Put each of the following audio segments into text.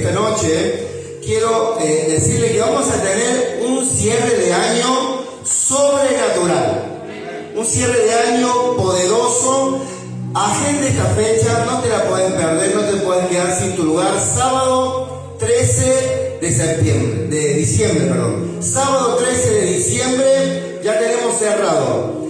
esta noche quiero decirle que vamos a tener un cierre de año sobrenatural, un cierre de año poderoso. Agenda esta fecha, no te la puedes perder, no te puedes quedar sin tu lugar. Sábado 13 de diciembre, sábado 13 de diciembre ya tenemos cerrado.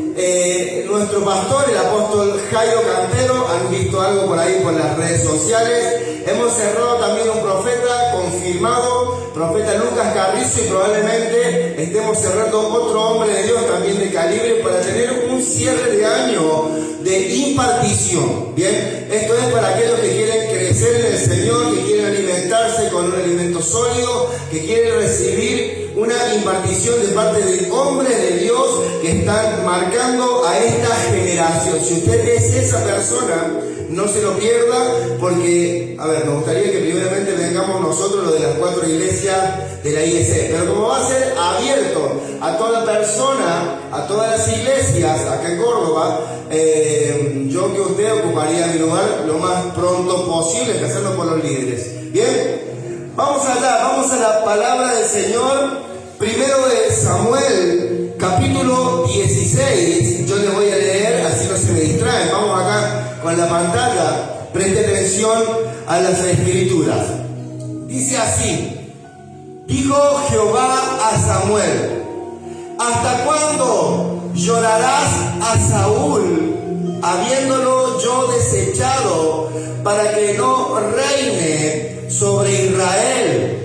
Nuestro pastor, el apóstol Jairo Cantero, han visto algo por ahí por las redes sociales. Hemos cerrado también un profeta confirmado, profeta Lucas Carrizo, y probablemente estemos cerrando otro hombre de Dios también de calibre para tener un cierre de año de impartición. Bien, esto es para aquellos que quieren crecer en el Señor, que quieren alimentarse con un alimento sólido, que quieren recibir una impartición de parte de hombres de Dios que están marcando a esta generación. Si usted es esa persona, no se lo pierda, porque, me gustaría que primeramente vengamos nosotros, los de las 4 iglesias de la IEC, pero como va a ser abierto a toda persona, a todas las iglesias acá en Córdoba, yo que usted ocuparía mi lugar lo más pronto posible, empezando por los líderes. Bien, vamos allá, vamos a la palabra del Señor. Primero de Samuel, capítulo 16, yo le voy a leer, así no se me distraen. Vamos acá con la pantalla, preste atención a las escrituras. Dice así: dijo Jehová a Samuel: ¿hasta cuándo llorarás a Saúl, habiéndolo yo desechado, para que no reine sobre Israel?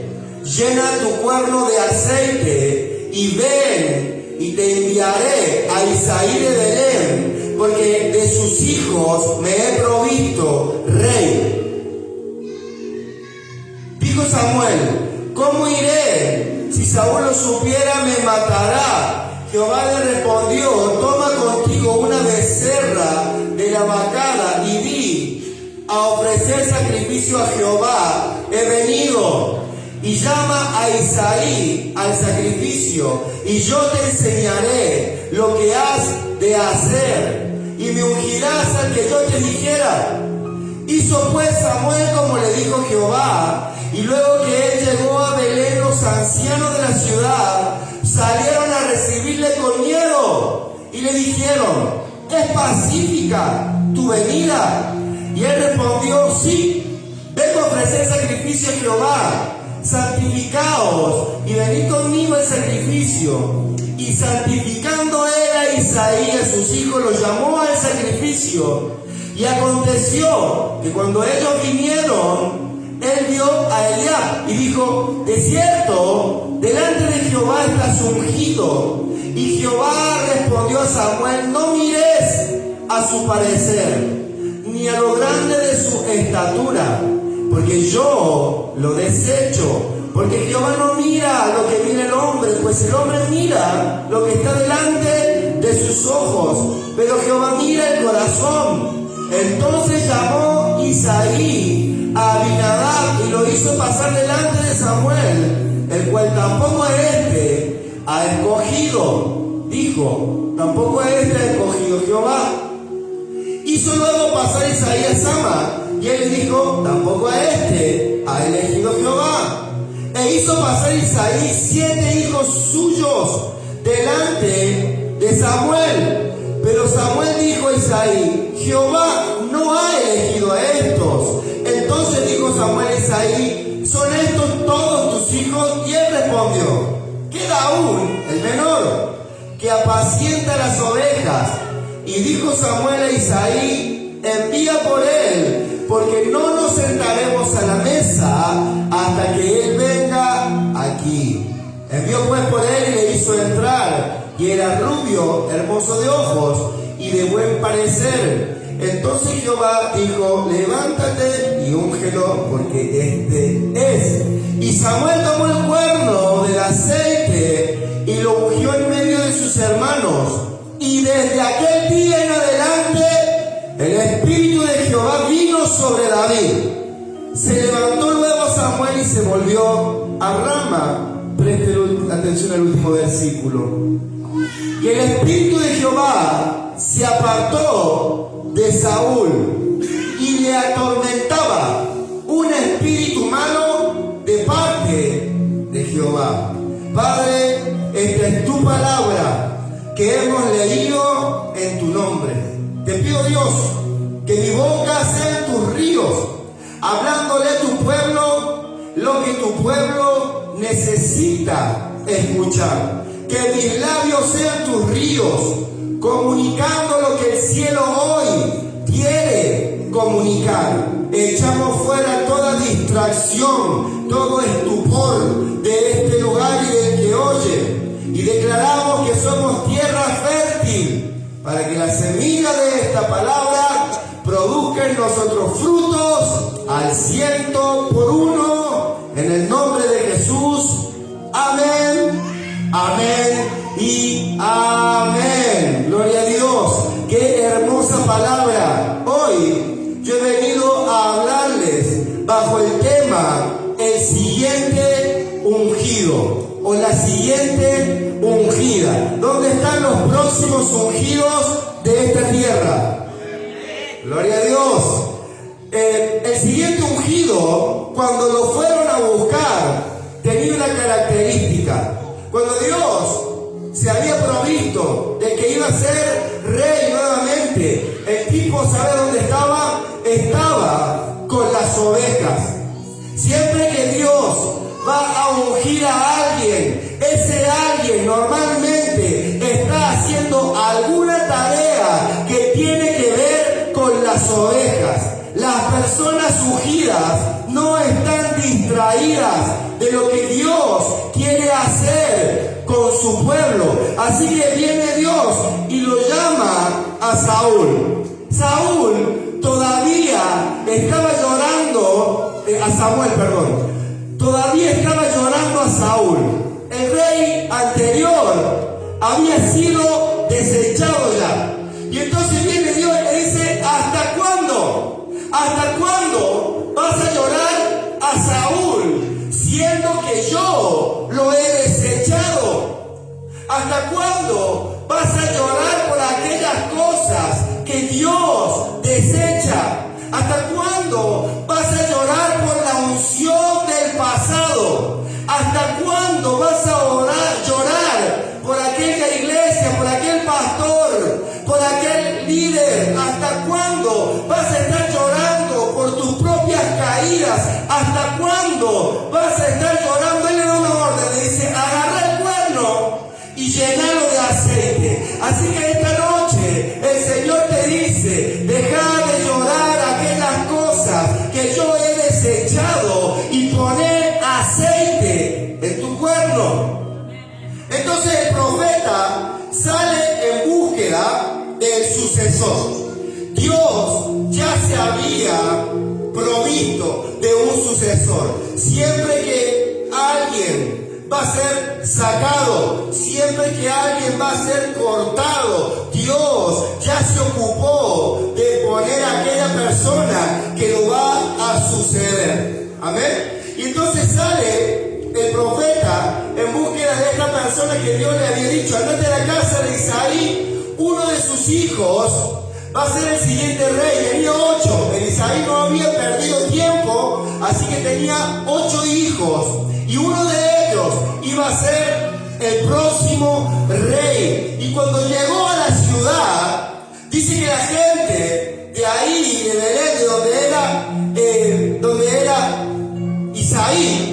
Llena tu cuerno de aceite y ven, y te enviaré a Isaí de Belén, porque de sus hijos me he provisto rey. Dijo Samuel: ¿cómo iré? Si Saúl lo supiera, me matará. Jehová le respondió: toma contigo una becerra de la vacada y di: a ofrecer sacrificio a Jehová he venido. Y llama a Isaí al sacrificio, y yo te enseñaré lo que has de hacer, y me ungirás al que yo te dijera. Hizo pues Samuel como le dijo Jehová, y luego que él llegó a Belén, los ancianos de la ciudad salieron a recibirle con miedo, y le dijeron: ¿es pacífica tu venida? Y él respondió: sí, vengo a ofrecer sacrificio a Jehová. Santificaos y venid conmigo al sacrificio. Y santificando él a Isaí, a sus hijos, los llamó al sacrificio. Y aconteció que cuando ellos vinieron, él vio a Eliab y dijo: de cierto, delante de Jehová estás ungido. Y Jehová respondió a Samuel: no mires a su parecer, ni a lo grande de su estatura, porque yo lo desecho. Porque Jehová no mira lo que mira el hombre, pues el hombre mira lo que está delante de sus ojos, pero Jehová mira el corazón. Entonces llamó Isaí a Abinadab y lo hizo pasar delante de Samuel, el cual tampoco a este ha escogido. Dijo: tampoco a este ha escogido Jehová. Hizo luego pasar Isaí a Sama, y él le dijo: tampoco a este ha elegido Jehová. E hizo pasar Isaí 7 hijos suyos delante de Samuel. Pero Samuel dijo a Isaí: Jehová no ha elegido a estos. Entonces dijo Samuel a Isaí: ¿son estos todos tus hijos? Y él respondió: queda aún el menor, que apacienta las ovejas. Y dijo Samuel a Isaí: envía por él, porque no nos sentaremos a la mesa hasta que él venga aquí. Envió pues por él y le hizo entrar, y era rubio, hermoso de ojos y de buen parecer. Entonces Jehová dijo: levántate y úngelo, porque este es. Y Samuel tomó el cuerno del aceite y lo ungió en medio de sus hermanos. Y desde aquel día en adelante el Espíritu de Jehová vino sobre David. Se levantó luego Samuel y se volvió a Rama. Preste atención al último versículo. Y el Espíritu de Jehová se apartó de Saúl y le atormentaba un espíritu malo palabra que hemos leído en tu nombre. Te pido, Dios, que mi boca sea tus ríos, hablándole a tu pueblo lo que tu pueblo necesita escuchar. Que mis labios sean tus ríos, comunicando lo que el cielo hoy quiere comunicar. Echamos fuera toda distracción, todo estupor de este lugar y del que oye, y declaramos que somos tierra fértil para que la semilla de esta palabra produzca en nosotros frutos al 100%, en el nombre de Jesús. Amén, amén y amén. Gloria a Dios. Qué hermosa palabra. Hoy yo he venido a hablarles bajo el tema el siguiente ungido o la siguiente ungida. ¿Dónde están los próximos ungidos de esta tierra? Gloria a Dios. El siguiente ungido, cuando lo fueron a buscar, tenía una característica. Cuando Dios se había provisto de que iba a ser rey nuevamente, el tipo, ¿sabe dónde estaba? Estaba con las ovejas. Siempre que Dios va a ungir a alguien, ese alguien normalmente está haciendo alguna tarea que tiene que ver con las ovejas. Las personas ungidas no están distraídas de lo que Dios quiere hacer con su pueblo. Así que viene Dios y lo llama a Saúl. Saúl todavía estaba llorando, todavía estaba llorando a Saúl. El rey anterior había sido desechado ya. Y entonces viene Dios y le dice: ¿hasta cuándo? ¿Hasta cuándo vas a llorar a Saúl, siendo que yo lo he desechado? ¿Hasta cuándo vas a llorar por aquellas cosas que Dios desecha? ¿Hasta cuándo vas a llorar por la unción del pasado? ¿Hasta cuándo vas a llorar por aquella iglesia, por aquel pastor, por aquel líder? ¿Hasta cuándo vas a estar llorando por tus propias caídas? ¿Hasta cuándo vas a estar llorando? Él le da una orden, le dice: agarra el cuerno y llenalo de aceite. Así que esta noche el Señor te dice: deja de llorar aquellas cosas que yo he desechado y poner aceite en tu cuerno. Entonces el profeta sale en búsqueda del sucesor. Dios ya se había provisto de un sucesor. Siempre que alguien va a ser sacado, siempre que alguien va a ser cortado, Dios ya se ocupó de poner a aquella persona que lo va a suceder. Amén. Y entonces sale el profeta en búsqueda de esta persona que Dios le había dicho: andate a la casa de Isaí, uno de sus hijos va a ser el siguiente rey. Tenía 8. El Isaí no había perdido tiempo, así que tenía 8 hijos. Y uno de ellos iba a ser el próximo rey. Y cuando llegó a la ciudad, dice que la gente de ahí, de Belén, de donde era Isaí,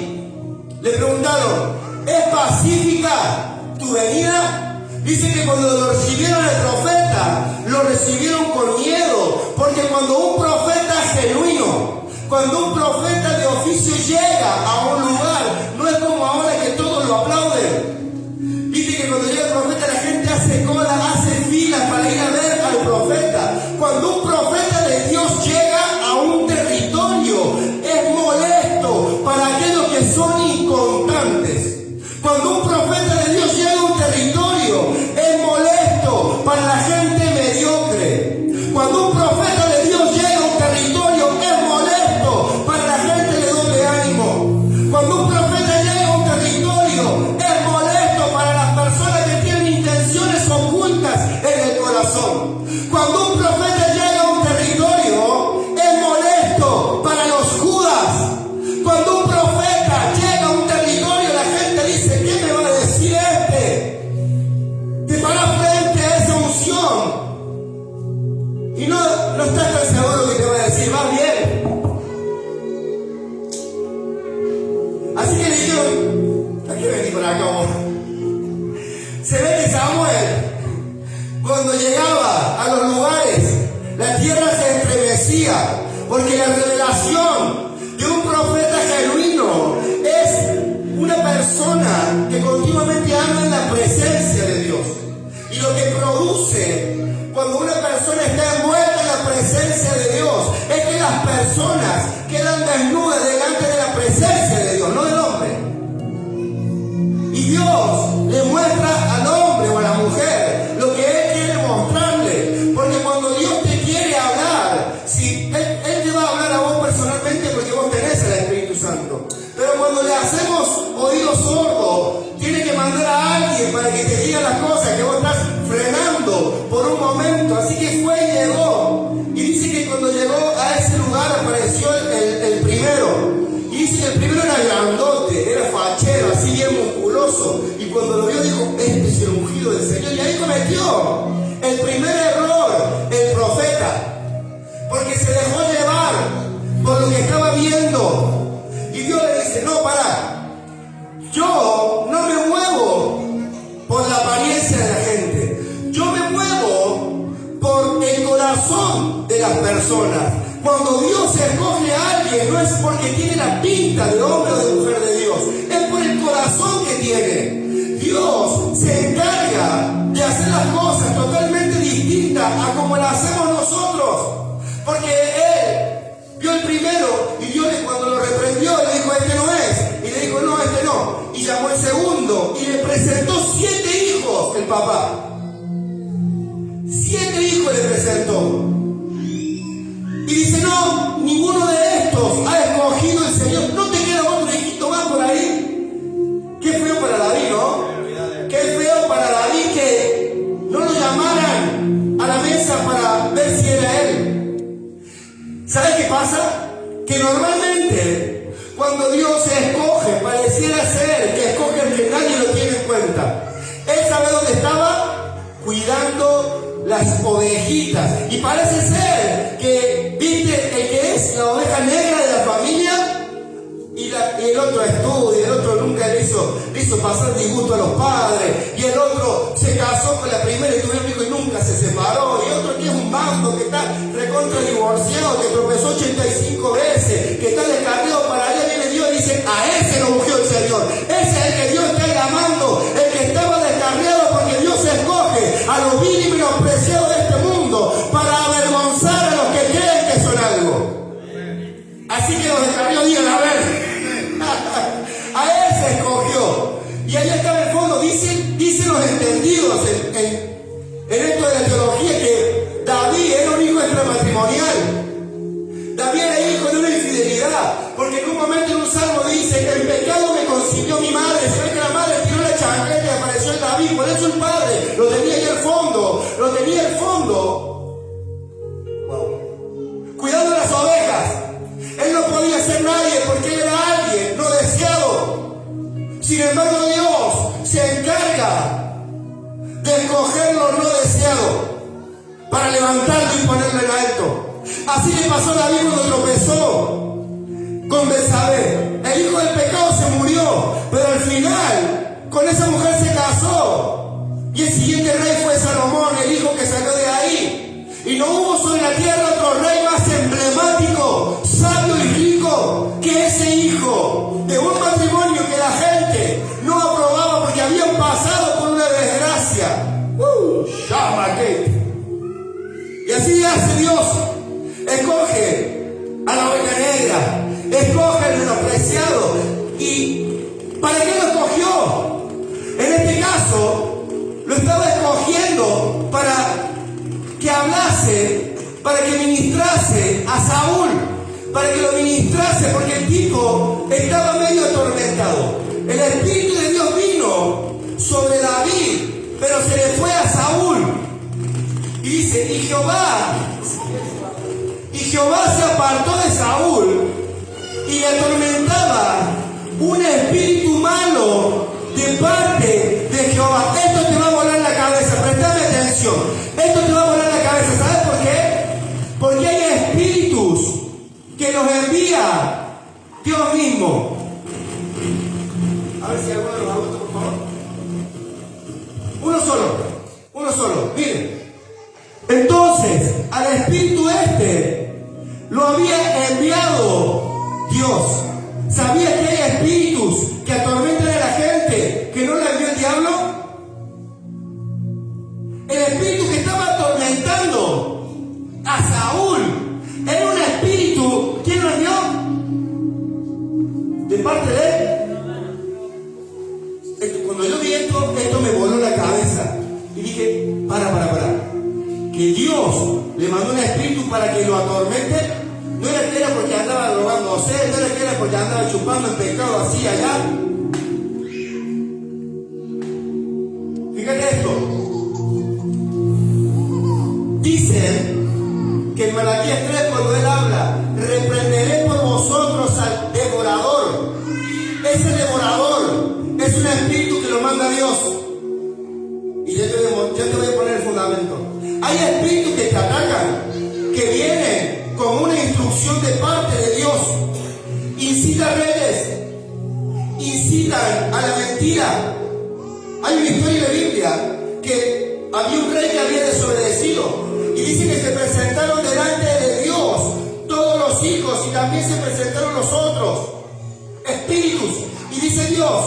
le preguntaron: ¿es pacífica tu venida? Dice que cuando lo recibieron el profeta, lo recibieron con miedo, porque cuando un profeta genuino, cuando un profeta de oficio llega a un lugar, no es como ahora que todos lo aplauden. Dice que cuando llega el profeta, la gente hace cola, hace filas para ir a ver al profeta. Cuando un profeta de Dios llega a un territorio, es molesto para aquellos que son inconstantes. Cuando un profeta de Dios llega a un territorio, es molesto para la gente mediocre. Cuando un profeta de Dios llega a un territorio, es molesto para la gente de doble ánimo. Cuando un profeta llega a un territorio, es molesto para las personas que tienen intenciones ocultas en el corazón. Cuando un profeta llega a un porque la revelación de un profeta genuino es una persona que continuamente anda en la presencia de Dios. Y lo que produce cuando una persona está envuelta en la presencia de Dios es que las personas quedan desnudas delante de la presencia de Dios, no del hombre. Y Dios le muestra al hombre o a la mujer lo que Él quiere mostrarle. Porque cuando Dios te quiere hablar, si Él te va a hablar a vos personalmente porque vos tenés el Espíritu Santo. Pero cuando le hacemos oído sordo, tiene que mandar a alguien para que te diga las cosas que vos estás frenando por un momento. Así que fue y llegó. Y dice que cuando llegó a ese lugar apareció el primero. Y dice que el primero era grandote, era fachero, así bien musculoso. Y cuando lo vio dijo, este es el ungido del Señor. Y ahí cometió el primer error el profeta. Porque se dejó llevar por lo que estaba viendo. Y Dios le dice, no, pará. Yo no me muevo por la apariencia de la gente. Yo me muevo por el corazón de las personas. Cuando Dios escoge a alguien, no es porque tiene la pinta de hombre o de mujer de Dios. Es por el corazón que tiene. Dios se encarga de hacer las cosas totalmente distintas a como las hacemos nosotros. Porque Él vio el primero y Dios cuando lo reprendió le dijo, este no es. Y le dijo, no, este no. Y llamó el segundo y le presentó 7 hijos el papá. 7 hijos le presentó. Y dice, no, ninguno de estos ha escogido el Señor. ¿No te queda otro hijito más por ahí? Qué feo para David, ¿no? Qué feo para David que no lo llamaran a la mesa para ver si era él. ¿Sabes qué pasa? Que normalmente cuando Dios escoge, pareciera ser que escoge el que nadie lo tiene en cuenta. Él sabe dónde estaba, cuidando las ovejitas. Y parece ser que, viste, el que es la oveja negra de la familia, y el otro estudia, el otro nunca le hizo pasar disgusto a los padres, y el otro se casó con la primera y tuvo un hijo y nunca se separó, y otro que es un bando que está recontra divorciado, que tropezó 85 veces, que está descarriado para allá, viene Dios y dice, a ese lo ungió el Señor. Ese es el que Dios está llamando, el que estaba descarriado, porque Dios escoge a los vil y menospreciados de este mundo para avergonzar a los que creen que son algo. Así que los descarrió, digan, a ver, a él se escogió. Y ahí está en el fondo, dicen los entendidos en esto de la teología que David era un hijo extramatrimonial. David era hijo de una infidelidad, porque en un momento en un salmo dice, el pecado me concibió mi madre. Se ve que la madre tiró la chancleta y apareció en David, por eso el padre lo tenía ahí al fondo, wow, cuidando las ovejas. Él no podía ser nadie porque él era alguien no deseado. Sin embargo, Dios se encarga de escoger lo no deseado para levantarlo y ponerlo en alto. Así le pasó a David cuando tropezó con Betsabé. El hijo del pecado se murió, pero al final con esa mujer se casó. Y el siguiente rey fue Salomón, el hijo que salió de ahí. Y no hubo sobre la tierra otro rey más emblemático, sabio y rico que ese hijo de un matrimonio que la gente no aprobaba porque habían pasado por una desgracia. Y así hace Dios. Escoge a la oveja negra, escoge al menospreciado. ¿Y para qué lo escogió? En este caso, lo estaba escogiendo para que hablase, para que ministrase a Saúl, para que lo ministrase, porque el tipo estaba medio atormentado. El Espíritu de Dios vino sobre David, pero se le fue a Saúl. Y dice, y Jehová se apartó de Saúl y le atormentaba un espíritu malo de parte de Jehová. Esto te va a volar la cabeza, prestame atención. Esto te va a volar la cabeza. ¿Sabes por qué? Porque hay espíritus que los envía Dios mismo. A ver si alguno los adultos, por favor. Uno solo. Miren. Entonces, al espíritu lo había enviado Dios. ¿Sabía que hay espíritus que atormentan a la gente que no le envió el diablo? El espíritu que estaba atormentando a Saúl era un espíritu. ¿Quién lo envió? ¿De parte de él? Cuando yo vi esto me voló la cabeza. Y dije, para. Que Dios le mandó un espíritu para que lo atormente. No era que era porque andaba drogándose, no era que era porque andaba chupando el pecado así allá. Fíjate esto. Dicen que en Malaquías 3, cuando él habla, reprenderé por vosotros al devorador. Ese devorador es un espíritu que lo manda Dios. Y yo te voy a poner el fundamento. Hay espíritus que te atacan, que vienen con una instrucción de parte de Dios. Incitan redes, incitan a la mentira. Hay una historia en la Biblia que había un rey que había desobedecido y dice que se presentaron delante de Dios todos los hijos y también se presentaron los otros espíritus. Y dice Dios,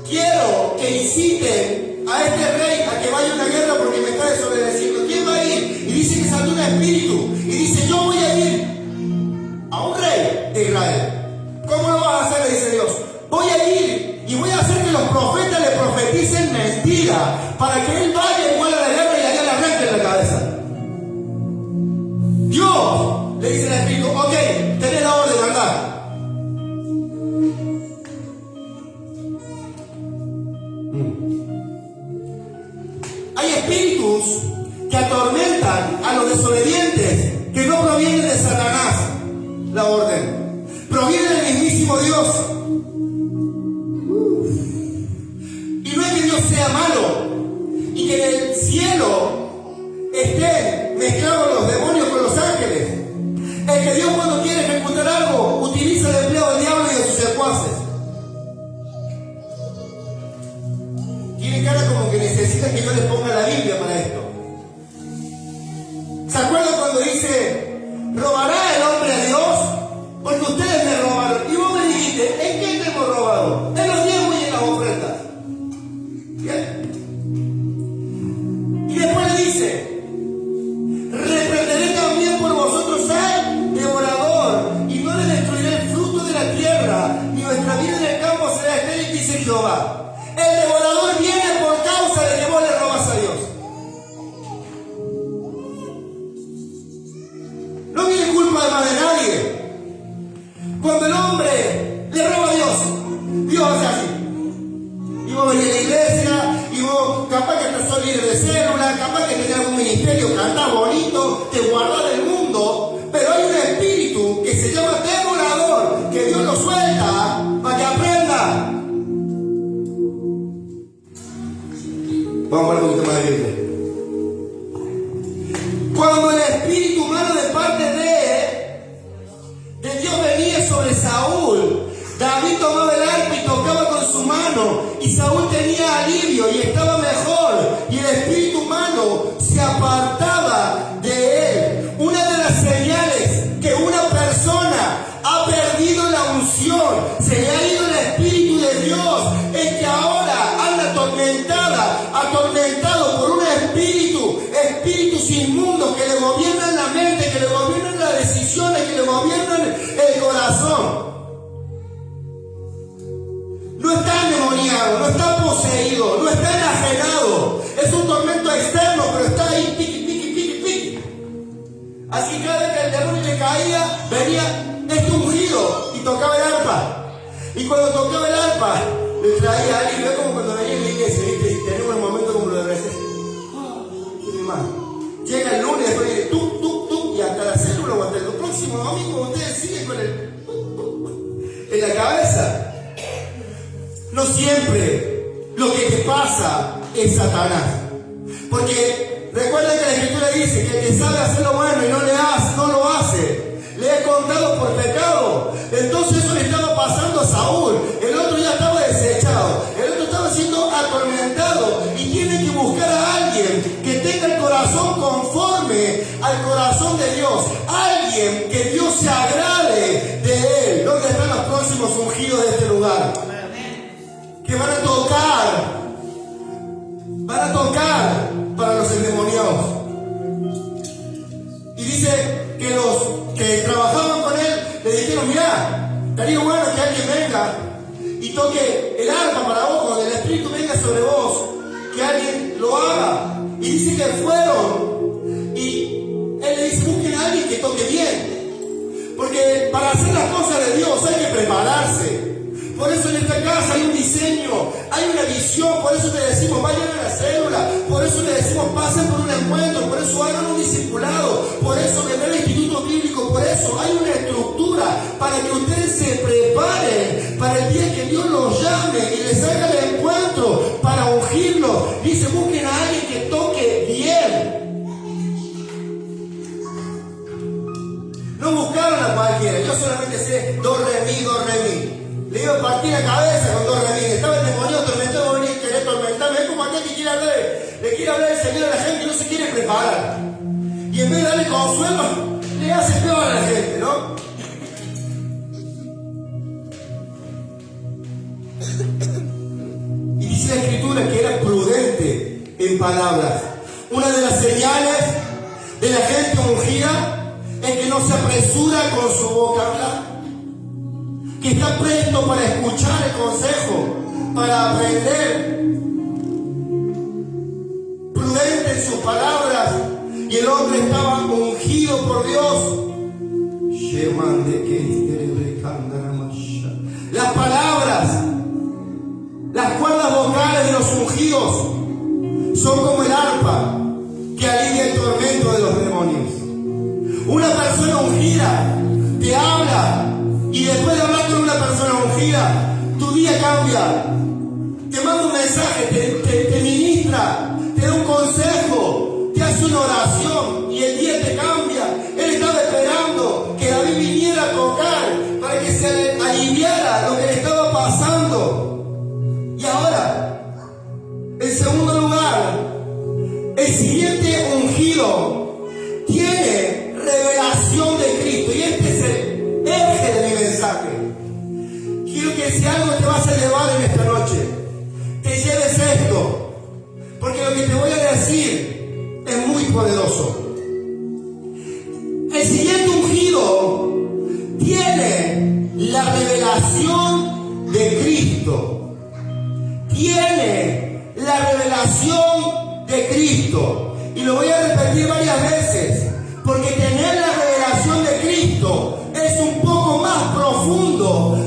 quiero que inciten a este rey a que vaya a una guerra porque me está desobedeciendo. ¿Quién va a ir? Y dice que salió un espíritu y dice, yo voy a ir a un rey de Israel. ¿Cómo lo vas a hacer? Le dice Dios. Voy a ir y voy a hacer que los profetas le profeticen mentira para que él vaya y vuelva a la guerra y allá le arranquen la cabeza. Dios le dice al espíritu, ok, tenés la orden de andar. Hay espíritus que atormentan a los desobedientes, que no provienen de Satanás, la orden, proviene del mismísimo Dios. Y no es que Dios sea malo y que en el cielo estén mezclados los demonios con los ángeles. Es que Dios, cuando quiere ejecutar algo, utiliza el empleo del diablo y de sus secuaces. Tienen cara como que necesitan que yo les ponga la Biblia para esto. ¿Se acuerdan cuando dice, robará el hombre a Dios? Porque ustedes me robaron. Y vos me dijiste, ¿en qué te hemos robado? En los diezmos y en las ofrendas. ¿Bien? Y después le dice, reprenderé también por vosotros al devorador, y no le destruiré el fruto de la tierra, ni vuestra vida en el campo será estéril, dice Jehová. El devorador viene por causa de que vos le robas a Dios. No viene culpa además de nadie. Cuando el hombre le roba a Dios, Dios hace así. Y vos venís a la iglesia, y vos capaz que te sos líder de célula, capaz que tenés algún ministerio, cantás bonito, te guardás del mundo, pero hay un espíritu que se llama devorador, que Dios lo suelta para que aprenda. Vamos a ver un poquito más de Biblia. Cuando el espíritu humano de parte de Dios venía sobre Saúl, David tomaba el arpa y tocaba con su mano, y Saúl tenía alivio y estaba mejor, y el espíritu humano se apartaba de él. Una de las señales que una persona ha perdido la unción, se le ha ido el espíritu de Dios, es que ahora anda atormentado por un espíritus inmundos que le gobiernan la mente, que le gobiernan las decisiones, que le gobiernan el corazón. No está endemoniado, no está poseído, no está enajenado. Es un tormento externo, pero está ahí, piqui. Así que cada vez que el demonio le caía, venía este ungido y tocaba el arpa. Y cuando tocaba el arpa, le traía a alguien. Es como cuando venía en la iglesia, ¿viste? Y tenemos un momento como lo de receso. Llega el lunes, después dice tú, y hasta la célula o hasta el próximo domingo ustedes siguen con el en la cabeza. No siempre lo que te pasa es Satanás. Porque recuerda que la Escritura dice que el que sabe hacer lo bueno y no lo hace, le he contado por pecado. Entonces eso le estaba pasando a Saúl. El otro ya estaba desechado, el otro estaba siendo atormentado, y tiene que buscar a alguien que tenga el corazón conforme al corazón de Dios, alguien que Dios Dios se agrade de él. ¿Dónde están los próximos ungidos de este lugar? Que van a tocar para los endemoniados. Y dice que los que trabajaban con él le dijeron: mirá, estaría bueno que alguien venga y toque el arpa para vos, cuando el Espíritu venga sobre vos, que alguien lo haga. Y dice que fueron, y él le dice: busquen a alguien que toque bien, porque para hacer las cosas de Dios hay que prepararse. Por eso en esta casa hay un diseño, hay una visión. Por eso te decimos: vayan a la célula. Por eso le decimos: pasen por un encuentro. Por eso hagan un discipulado. Por eso vendrá el instituto bíblico. Por eso hay una estructura para que ustedes se preparen para el día que Dios los llame y les haga el encuentro para ungirlos. Dice: busquen a alguien que toque bien. No buscaron a cualquiera. Yo solamente sé do, re, mi, do, re, mi. Le iba a partir la cabeza con do, re, mi. Estaba el demonio tormentado, venía a querer tormentarme. Es como aquel que quiere hablar, le quiere hablar el Señor a la gente y no se quiere preparar. Y en vez de darle consuelo, le hace peor a la gente, ¿no? Y dice la Escritura que era prudente en palabras. Una de las señales de la gente ungida es que no se apresura con su boca a hablar, que está presto para escuchar el consejo, para aprender, prudente en sus palabras. Y el hombre estaba ungido por Dios. Las palabras, las cuerdas vocales de los ungidos son como el arpa que alivia el tormento de los demonios. Una persona ungida te habla, y después de hablar con una persona ungida, tu día cambia. Te manda un mensaje, te ministra, te da un consejo, te hace una oración y el día te cambia. Él estaba esperando que David viniera a tocar para que se aliviara lo que le estaba pasando. Y ahora, en segundo lugar, el siguiente ungido tiene revelación de Cristo. Y este es el eje de mi mensaje. Quiero que si algo te vas a llevar en esta noche, te lleves esto, porque lo que te voy a decir es muy poderoso. El siguiente ungido tiene la revelación de Cristo. Tiene la revelación de Cristo. Y lo voy a repetir varias veces, porque tener la revelación de Cristo es un poco más profundo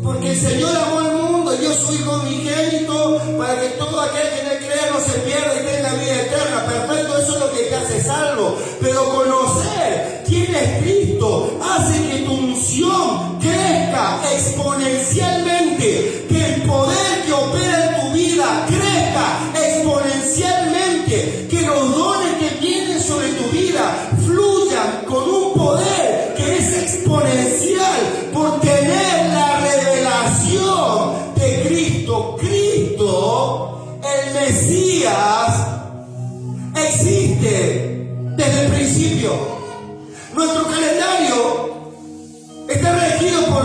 porque el Señor amó al mundo y dio su Hijo unigénito para que todo aquel que en él crea no se pierda y tenga vida eterna. Perfecto, eso es lo que te hace salvo. Pero conocer quién es Cristo hace que tu unción crezca exponencialmente, que el poder que opera en tu vida crezca exponencialmente, que los dones que vienen sobre tu vida fluyan con un poder que es exponencial por tener la revelación de Cristo. Cristo, el Mesías, existe desde el principio. Nuestro calendario está regido por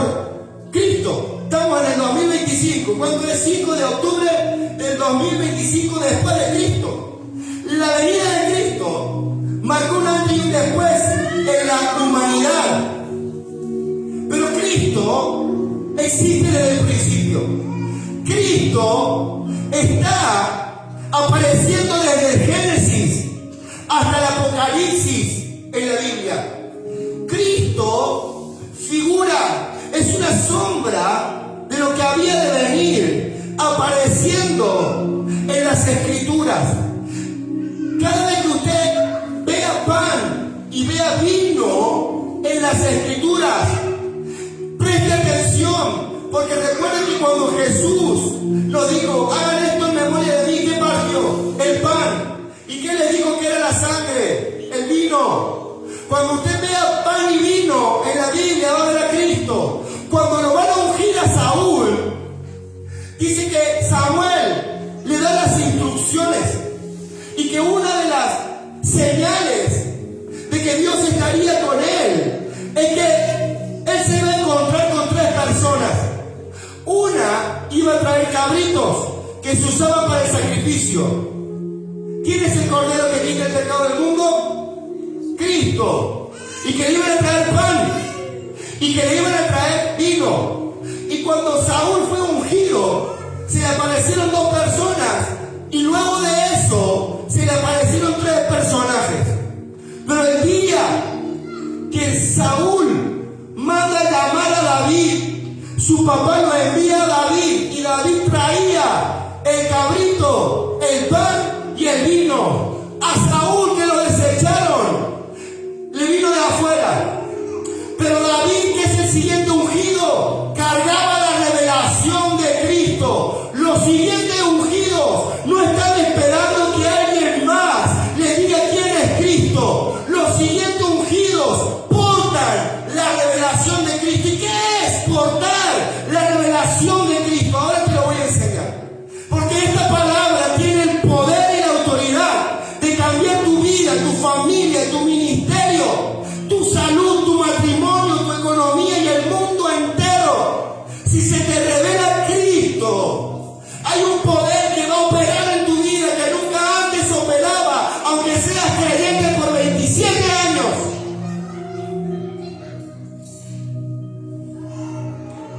Cristo. Estamos en el 2025. ¿Cuándo es? 5 de octubre del 2025 después de Cristo. La venida de Cristo marcó un antes y un después en la humanidad. Pero Cristo existe desde el principio. Cristo está apareciendo desde el Génesis hasta el Apocalipsis en la Biblia. Cristo figura, es una sombra de lo que había de venir, apareciendo en las Escrituras. Cada vez que usted vea pan y vea vino en las Escrituras, preste atención, porque recuerden que cuando Jesús nos dijo: hagan esto en memoria de mí, ¿qué partió? El pan. ¿Y qué les dijo que era la sangre? El vino. Cuando usted vea pan y vino en la Biblia, va a ver a Cristo. Cuando lo van a ungir a Saúl, dice que Samuel le da las instrucciones y que una de las señales de que Dios estaría con él iba a traer cabritos que se usaban para el sacrificio. ¿Quién es el cordero que quita el pecado del mundo? Cristo. Y que le iban a traer pan. Y que le iban a traer vino. Y cuando Saúl fue ungido, se le aparecieron 2 personas. Y luego de eso, se le aparecieron 3 personajes. Pero el día que Saúl manda llamar a David, su papá lo envía a David. Y David traía el cabrito, el pan y el vino. A Saúl, que lo desecharon, le vino de afuera. Pero David, que es el siguiente ungido, cargaba la revelación de Cristo. Los siguientes ungidos no están esperando que alguien más le diga quién es Cristo. Los siguientes ungidos portan la revelación de Cristo. ¿Y qué es portar la revelación de Cristo? Ahora te lo voy a enseñar. Porque esta palabra tiene el poder y la autoridad de cambiar tu vida, tu familia, tu ministerio, tu salud, tu matrimonio, tu economía y el mundo entero. Si se te revela Cristo, hay un poder que va a operar en tu vida que nunca antes operaba, aunque seas creyente por 27 años.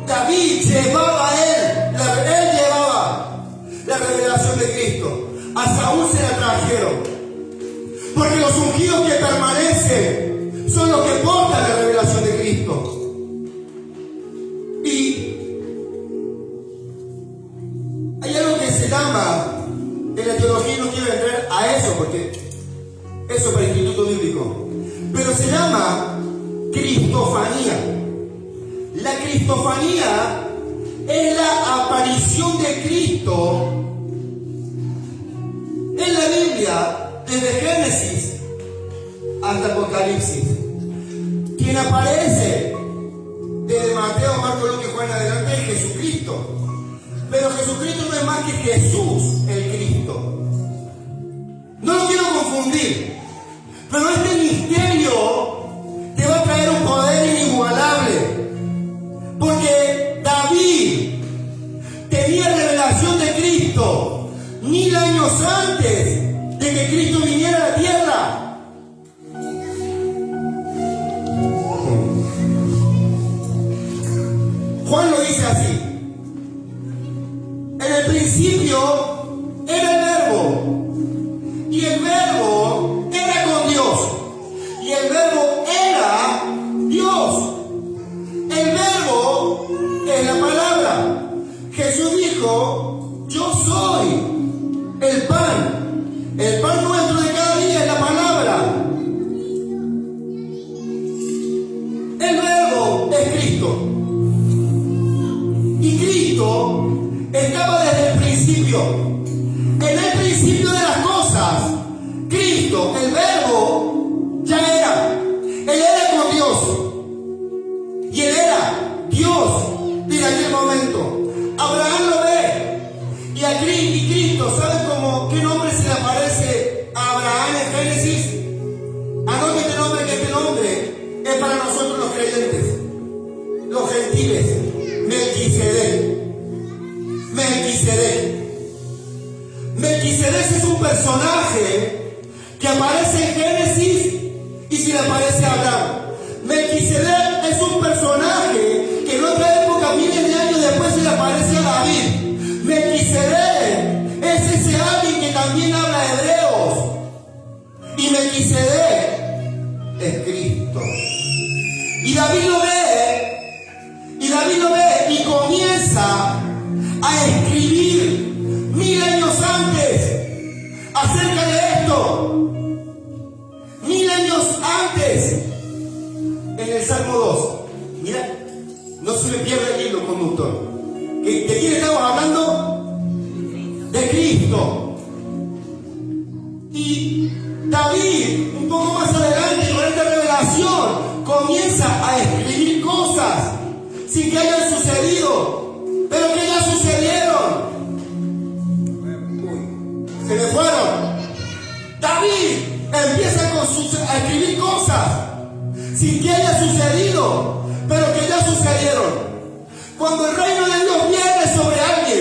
David llevaba él llevaba la revelación de Cristo. A Saúl se la trajeron. Porque los ungidos que permanecen son los que portan la revelación de Cristo. Y hay algo que se llama, en la teología, no quiero entrar a eso porque eso para el Instituto Bíblico, pero se llama cristofanía. La cristofanía es la aparición de Cristo en la Biblia, desde Génesis hasta Apocalipsis. Quien aparece desde Mateo, Marcos, Lucas y Juan adelante es Jesucristo. Pero Jesucristo no es más que Jesús el Cristo. No lo quiero confundir, pero este misterio te va a traer un poder inigualable. Porque David tenía revelación de Cristo 1000 años antes de que Cristo viniera a la tierra. Juan lo dice así: en el principio era el Verbo, y el Verbo era con Dios, y el Verbo era Dios. El Verbo es la palabra. Jesús dijo: yo soy el pan. El pan nuestro de cada día es la palabra. El Verbo es Cristo. Y Cristo estaba desde el principio. En el principio de las cosas, Cristo, el Verbo, ya era. Él era con Dios. Y Él era Dios desde aquel momento. Abraham lo ve. Y Cristo, ¿saben qué nombre se le aparece a Abraham en Génesis? Anote este nombre, que este nombre es para nosotros los creyentes, los gentiles. Melquisedec. Melquisedec es un personaje que aparece en Génesis y se le aparece a Abraham. Melquisedec es un personaje que en otra época, miles de años después, se le aparece a David. Melquisedec es ese alguien que también habla hebreos. Y Melquisedec es Cristo. Y David lo ve y comienza a escribir 1000 años antes acerca de esto. 1000 años antes, en el Salmo 2. Mira, no se me pierda el hilo conductor. ¿De quién estamos hablando? De Cristo. Y David, un poco más adelante, con esta revelación, comienza a escribir cosas sin que hayan sucedido, pero que ya sucedieron. Se me fueron. David empieza a escribir cosas sin que haya sucedido, pero que ya sucedieron. Cuando el reino de Dios viene sobre alguien,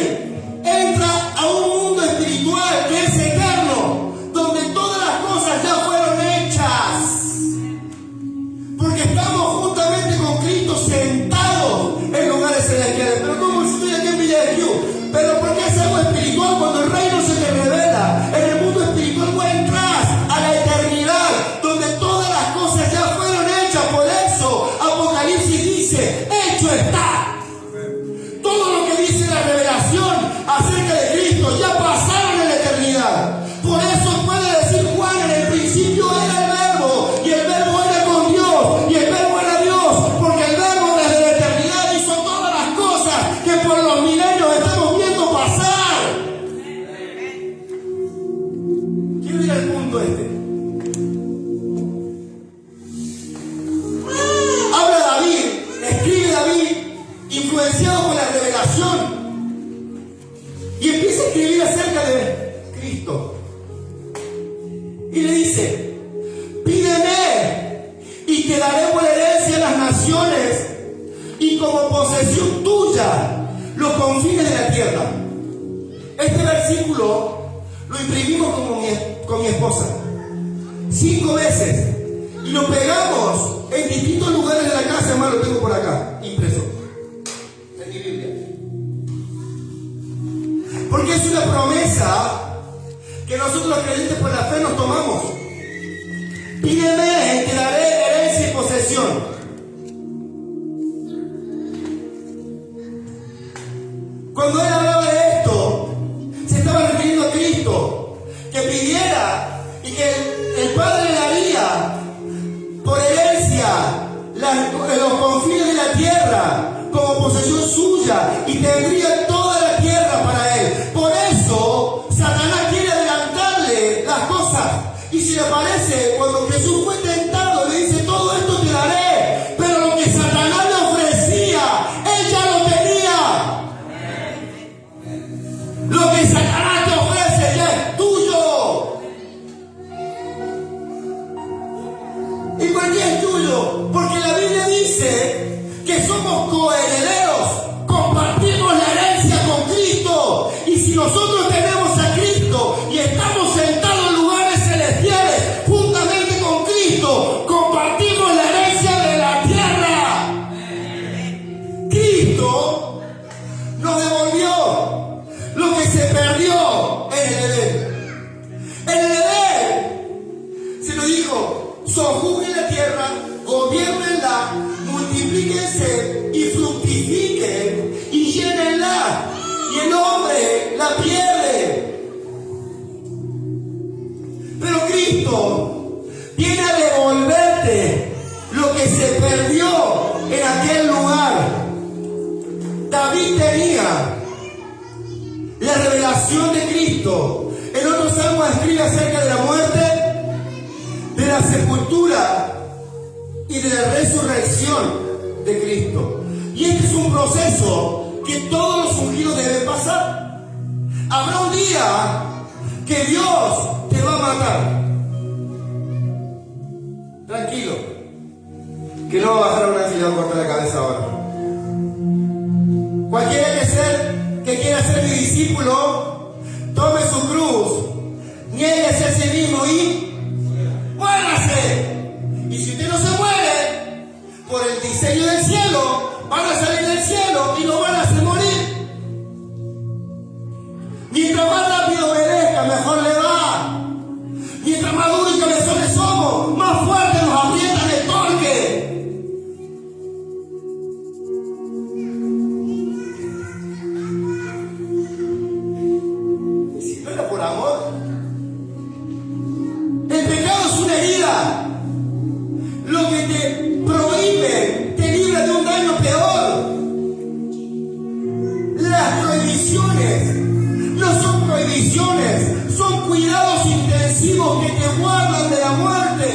influenciado por la revelación, y empieza a escribir acerca de Cristo. Y le dice: pídeme y te daré por herencia las naciones y como posesión tuya los confines de la tierra. Este versículo lo imprimimos con mi esposa 5 veces y lo pegamos en distintos lugares de la casa. Hermano, lo tengo por acá impreso en mi Biblia, porque es una promesa que nosotros los creyentes por la fe nos tomamos. Pídeme y te daré herencia y posesión. Cuando él hablaba de esto, se estaba refiriendo a Cristo, que pidiera y que el Padre le daría por herencia los confines de la tierra como posesión suya, y tendría toda la tierra para él. Por eso Satanás quiere adelantarle las cosas, y si le parece, cuando Jesús fue tentado, le dice: todo esto te daré, pero lo que Satanás le ofrecía, él ya lo tenía. Lo que Satanás te ofrece ya es tuyo. ¿Y por qué es tuyo? Porque la Biblia dice que somos coherederos, compartimos la herencia con Cristo. Y si nosotros tenemos a Cristo y estamos sentados en lugares celestiales juntamente con Cristo, compartimos la herencia de la tierra. Cristo nos devolvió lo que se perdió en el Edén. En el Edén se nos dijo: sojuzguen la tierra, gobiernenla, multiplíquense y fructifiquen y llénenla. Y el hombre la pierde. Pero Cristo viene a devolverte lo que se perdió en aquel lugar. David tenía la revelación de Cristo. El otro salmo escribe acerca de la muerte, de la sepultura y de la resurrección de Cristo. Y este es un proceso que todos los ungidos deben pasar. Habrá un día que Dios te va a matar. Tranquilo, que no va a bajar una silla a cortar la cabeza ahora. Cualquiera que quiera ser mi discípulo, tome su cruz, niéguese a sí mismo y muérase. Y si usted no se muere, por el diseño del cielo, van a salir del cielo y no van a hacer morir. Mientras más rápido obedezca, mejor le va. Mientras más duros y cabezones somos, más fuerte nos aprietan el torque. Y si no era por amor, el pecado es una herida. Lo que te prohíbe te libra de un daño peor. Las prohibiciones no son prohibiciones, son cuidados intensivos que te guardan de la muerte,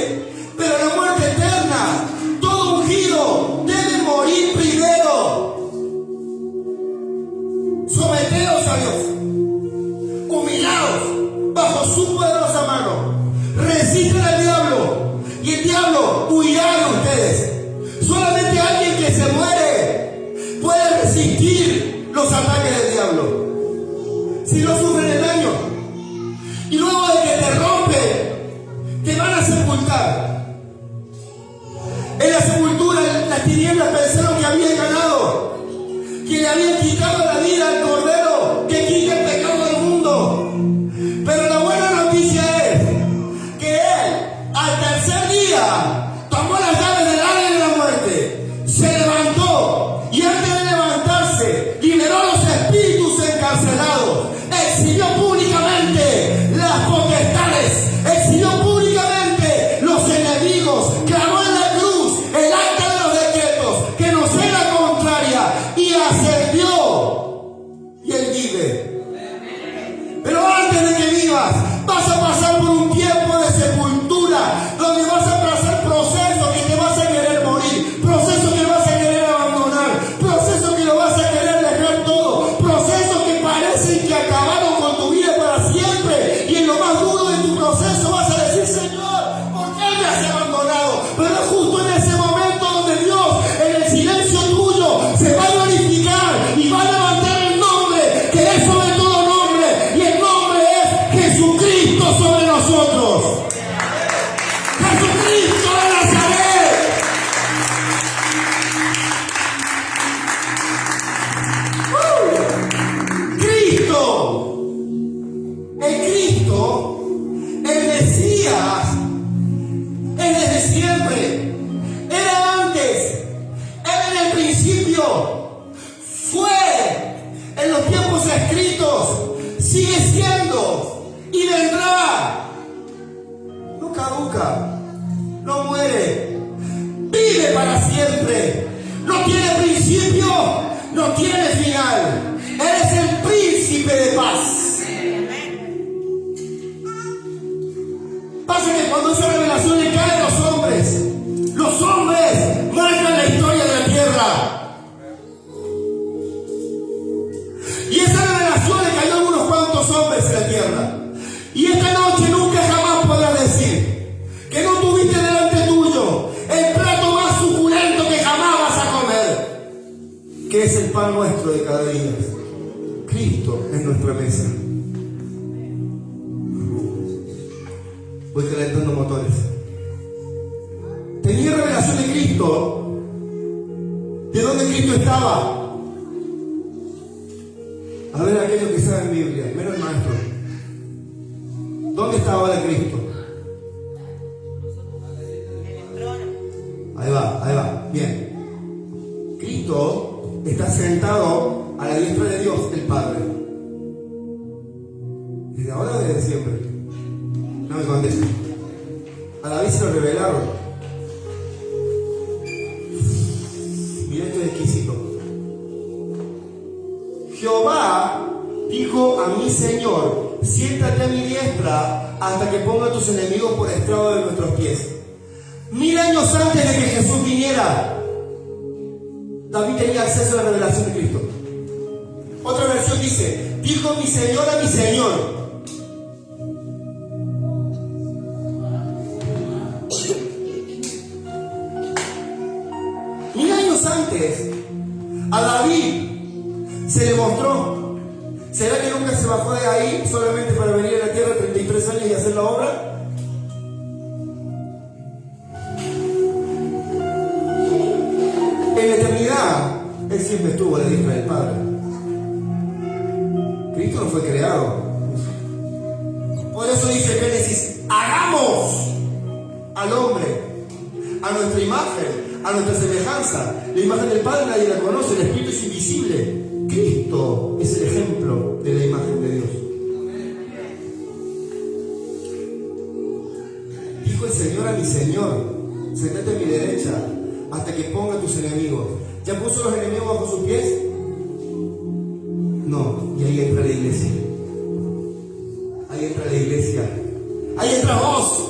pero la muerte eterna. Todo ungido debe morir primero. Someteos a Dios, humillaos bajo su poderosa mano, resisten al diablo y el diablo huirá de ustedes. Solamente alguien que se muere puede resistir los ataques del diablo. Si no sufren el daño, y luego de que te rompen, te van a sepultar. En la sepultura, las tinieblas pensaron que habían ganado, que le habían quitado la vida al Cordero que quita el pecado del mundo. Pero la buena noticia es que Él, al tercer día, tomó las llaves del área de la muerte, se levantó, y antes de levantarse, liberó a los espíritus encarcelados, exhibió públicamente las potestades, exhibió públicamente los enemigos, clavó en la cruz el acta de los decretos que nos era contraria y ascendió, y Él vive. Pero antes de que vivas, vas a pasar por un tiempo de sepultura, donde vas a pasar procesos que te vas a querer morir, procesos que vas a querer abandonar, procesos que lo fue en los tiempos escritos, sigue siendo y vendrá. No caduca, no muere, vive para siempre, no tiene principio, no tiene final. Él es el príncipe de paz. Pasa que cuando esa revelación le cae a los hombres marcan la historia de la tierra. Y esa revelación le cayó a unos cuantos hombres en la tierra. Y esta noche nunca jamás podrás decir que no tuviste delante tuyo el plato más suculento que jamás vas a comer, que es el pan nuestro de cada día. Cristo en nuestra mesa. Voy calentando motores. Tenía revelación de Cristo. ¿De dónde Cristo estaba? A ver, aquellos que saben Biblia, menos el maestro. ¿Dónde estaba ahora Cristo? Ahí va, bien. Cristo está sentado a la diestra de Dios, el Padre. Desde ahora o desde siempre. No me contestes. A David se lo revelaron. Mira, esto es exquisito. Jehová dijo a mi Señor: siéntate a mi diestra hasta que ponga a tus enemigos por estrado de nuestros pies. 1000 años antes de que Jesús viniera, David tenía acceso a la revelación de Cristo. Otra versión dice: dijo mi Señor a mi Señor. Antes a David se le mostró. ¿Será que nunca se bajó de ahí solamente para venir a la tierra 33 años y hacer la obra? En la eternidad él siempre estuvo a la diestra del Padre. Cristo no fue creado. Por eso dice Génesis: hagamos al hombre a nuestra imagen, a nuestra semejanza. La imagen del Padre nadie la conoce, el Espíritu es invisible. Cristo es el ejemplo de la imagen de Dios. Dijo el Señor a mi Señor: sentate a mi derecha hasta que ponga a tus enemigos. ¿Ya puso los enemigos bajo sus pies? No, y ahí entra la iglesia. Ahí entra la iglesia. Ahí entra vos.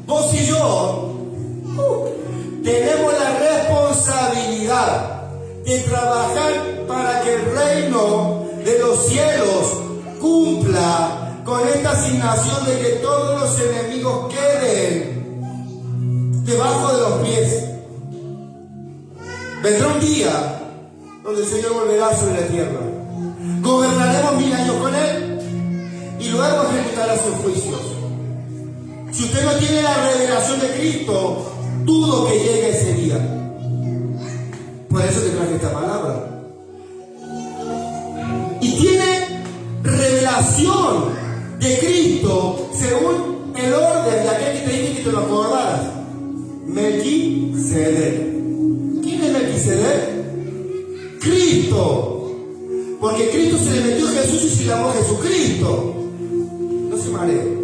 Vos y yo tenemos la responsabilidad de trabajar para que el reino de los cielos cumpla con esta asignación de que todos los enemigos queden debajo de los pies. Vendrá un día donde el Señor volverá sobre la tierra. Gobernaremos 1000 años con Él y luego ejecutará sus juicios. Si usted no tiene la revelación de Cristo, dudo que llegue ese día. Por eso te traje esta palabra. Y tiene revelación de Cristo según el orden de aquel que te dije que te lo acordaras. Melquisedec. ¿Quién es Melquisedec? Cristo. Porque Cristo se le metió a Jesús y se llamó Jesucristo. No se maree.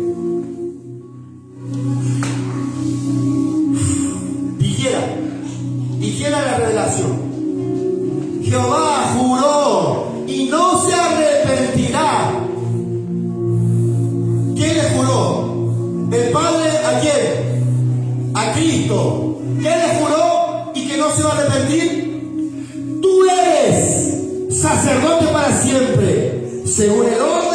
Dijera la revelación: Jehová juró y no se arrepentirá. ¿Quién le juró? ¿El Padre a quién? A Cristo. ¿Quién le juró y que no se va a arrepentir? Tú eres sacerdote para siempre, según el orden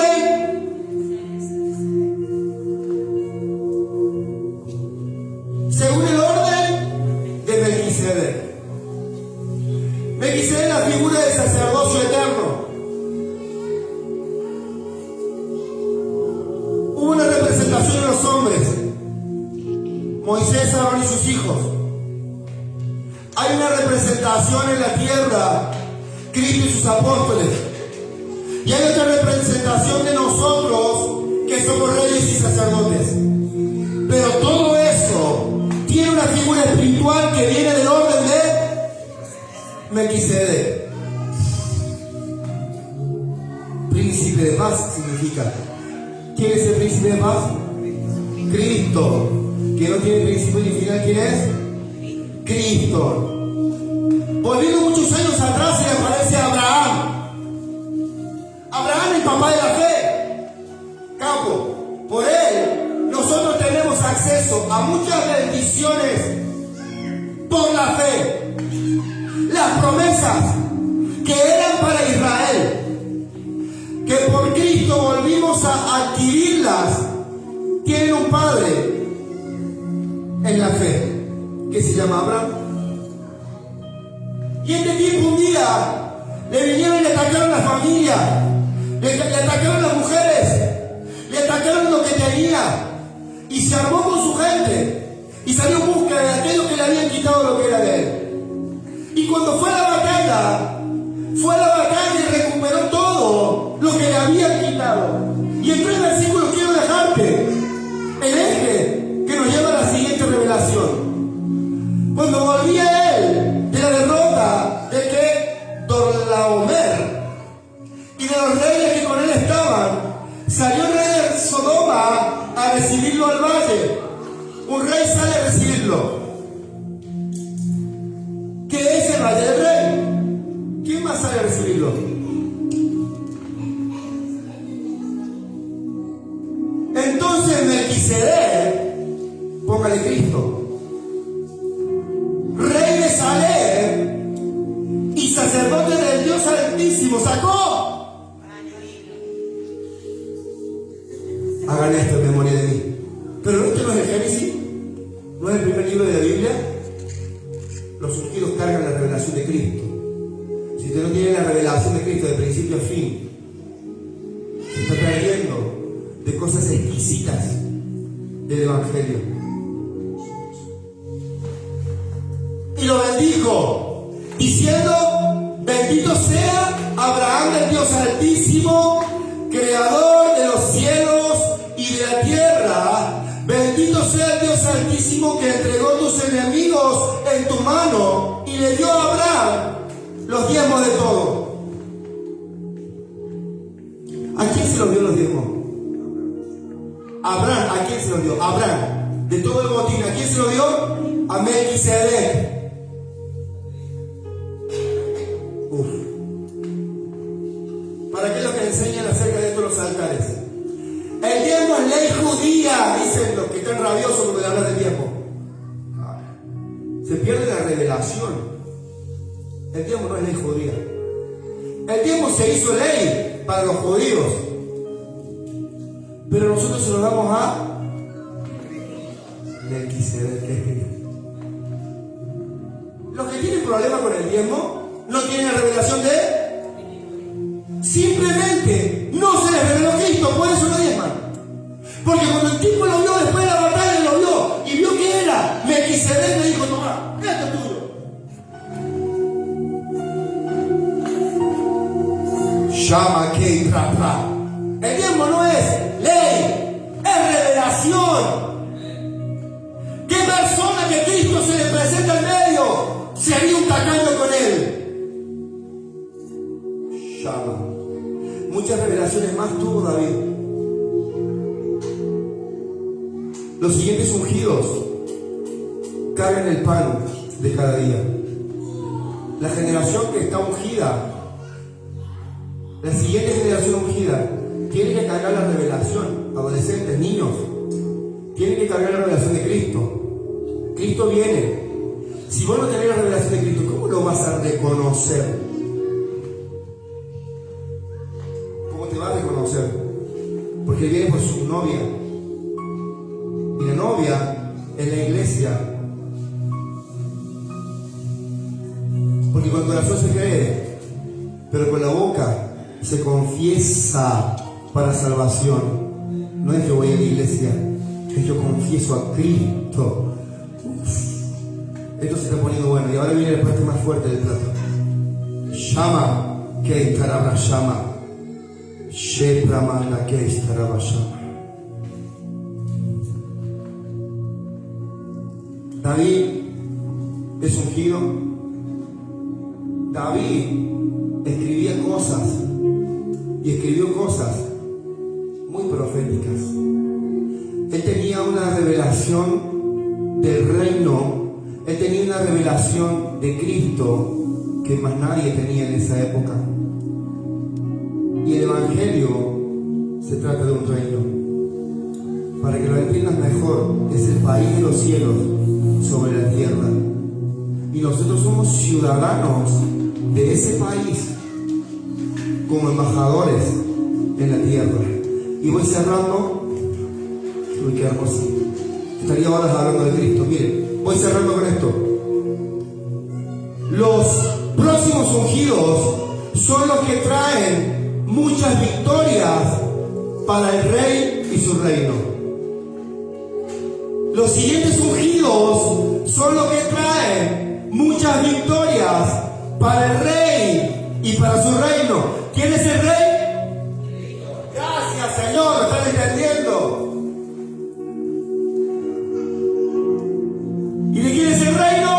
de Melquisedec. Melquisedec es la figura del sacerdocio eterno. Hubo una representación de los hombres: Moisés, Aarón y sus hijos. Hay una representación en la tierra: Cristo y sus apóstoles. Y hay otra representación de nosotros, que somos reyes y sacerdotes. Pero todo eso tiene una figura espiritual que viene del orden Melquisedec. Príncipe de paz significa. ¿Quién es el príncipe de paz? Cristo. Que no tiene principio ni final. ¿Quién es? Cristo. Volviendo muchos años atrás se le aparece a Abraham. Abraham, el papá de la fe. Capo. Por él nosotros tenemos acceso a muchas bendiciones por la fe. Las promesas que eran para Israel, que por Cristo volvimos a adquirirlas, tienen un padre en la fe que se llama Abraham. Y en este tiempo un día le vinieron y le atacaron a la familia, le atacaron a las mujeres, le atacaron lo que tenía, y se armó con su gente y salió en busca de aquello que le habían quitado lo que era de él. Y cuando fue a la batalla y recuperó todo lo que le habían quitado. Y en 3 versículos quiero dejarte el eje que nos lleva a la siguiente revelación. Cuando volvía él de la derrota de Kedorlaomer y de los reyes que con él estaban, salió el rey de Sodoma a recibirlo al valle. Un rey sale a recibirlo. ¿Qué es el valle del rey? ¿Quién más sale a recibirlo? Entonces Melquisedec, póngale Cristo, rey de Salem y sacerdote del Dios Altísimo, sacó. Hagan esto en memoria de mí. Pero esto no es el Génesis, no es el primer libro de la Biblia. Los ungidos cargan la revelación de Cristo. Si usted no tiene la revelación de Cristo de principio a fin, se está perdiendo de cosas exquisitas del Evangelio. Y lo bendijo, diciendo: bendito sea Abraham, el Dios Altísimo, creador de los cielos y de la tierra. Bendito sea el Dios Altísimo que entregó tus enemigos en tu mano y le dio a Abraham los diezmos de todo. ¿A quién se los dio los diezmos? Abraham. ¿A quién se los dio? Abraham. De todo el botín. ¿A quién se lo dio? A Melquisedec. ¿Para qué es lo que enseñan acerca de esto los altares? El diezmo es ley judía, dicen los que están rabiosos cuando le hablan del diezmo. Se pierde la revelación. El diezmo no es ley judía. El diezmo se hizo ley para los judíos, pero nosotros se lo damos a Melquisedec. Los que tienen problema con el diezmo no tienen la revelación de... Simplemente no se les reveló Cristo, por eso no diezman. Porque cuando el tipo lo vio después de la batalla, lo vio y vio que era Melquisedec, le dijo: toma, esto es tuyo. Llama que y tra. El diezmo no es ley, es revelación. ¿Qué persona que Cristo se le presenta en medio se haría un tacaño con él? Llama. Muchas revelaciones más tuvo David. Los siguientes ungidos cargan el pan de cada día. La generación que está ungida, la siguiente generación ungida, tiene que cargar la revelación. Adolescentes, niños, tienen que cargar la revelación de Cristo. Cristo viene. Si vos no tenés la revelación de Cristo, ¿cómo lo vas a reconocer? Te va a reconocer, porque viene por su novia, y la novia es la iglesia. Porque con el corazón se cree, pero con la boca se confiesa para salvación. No es yo voy a la iglesia, es yo confieso a Cristo. Esto se está poniendo bueno, y ahora viene la parte más fuerte del plato. Llama, que carabra llama. David es ungido David escribía cosas y escribió cosas muy proféticas. Él tenía una revelación del reino, él tenía una revelación de Cristo que más nadie tenía en esa época. Y el Evangelio se trata de un reino. Para que lo entiendas mejor, es el país de los cielos sobre la tierra. Y nosotros somos ciudadanos de ese país como embajadores en la tierra. Y voy cerrando. Uy, qué hermoso. Estaría horas hablando de Cristo. Miren, voy cerrando con esto. Los próximos ungidos son los que traen muchas victorias para el rey y su reino. Los siguientes ungidos son los que traen muchas victorias para el rey y para su reino. ¿Quién es el rey? Gracias, Señor, ¿lo están entendiendo? ¿Y de quién es el reino?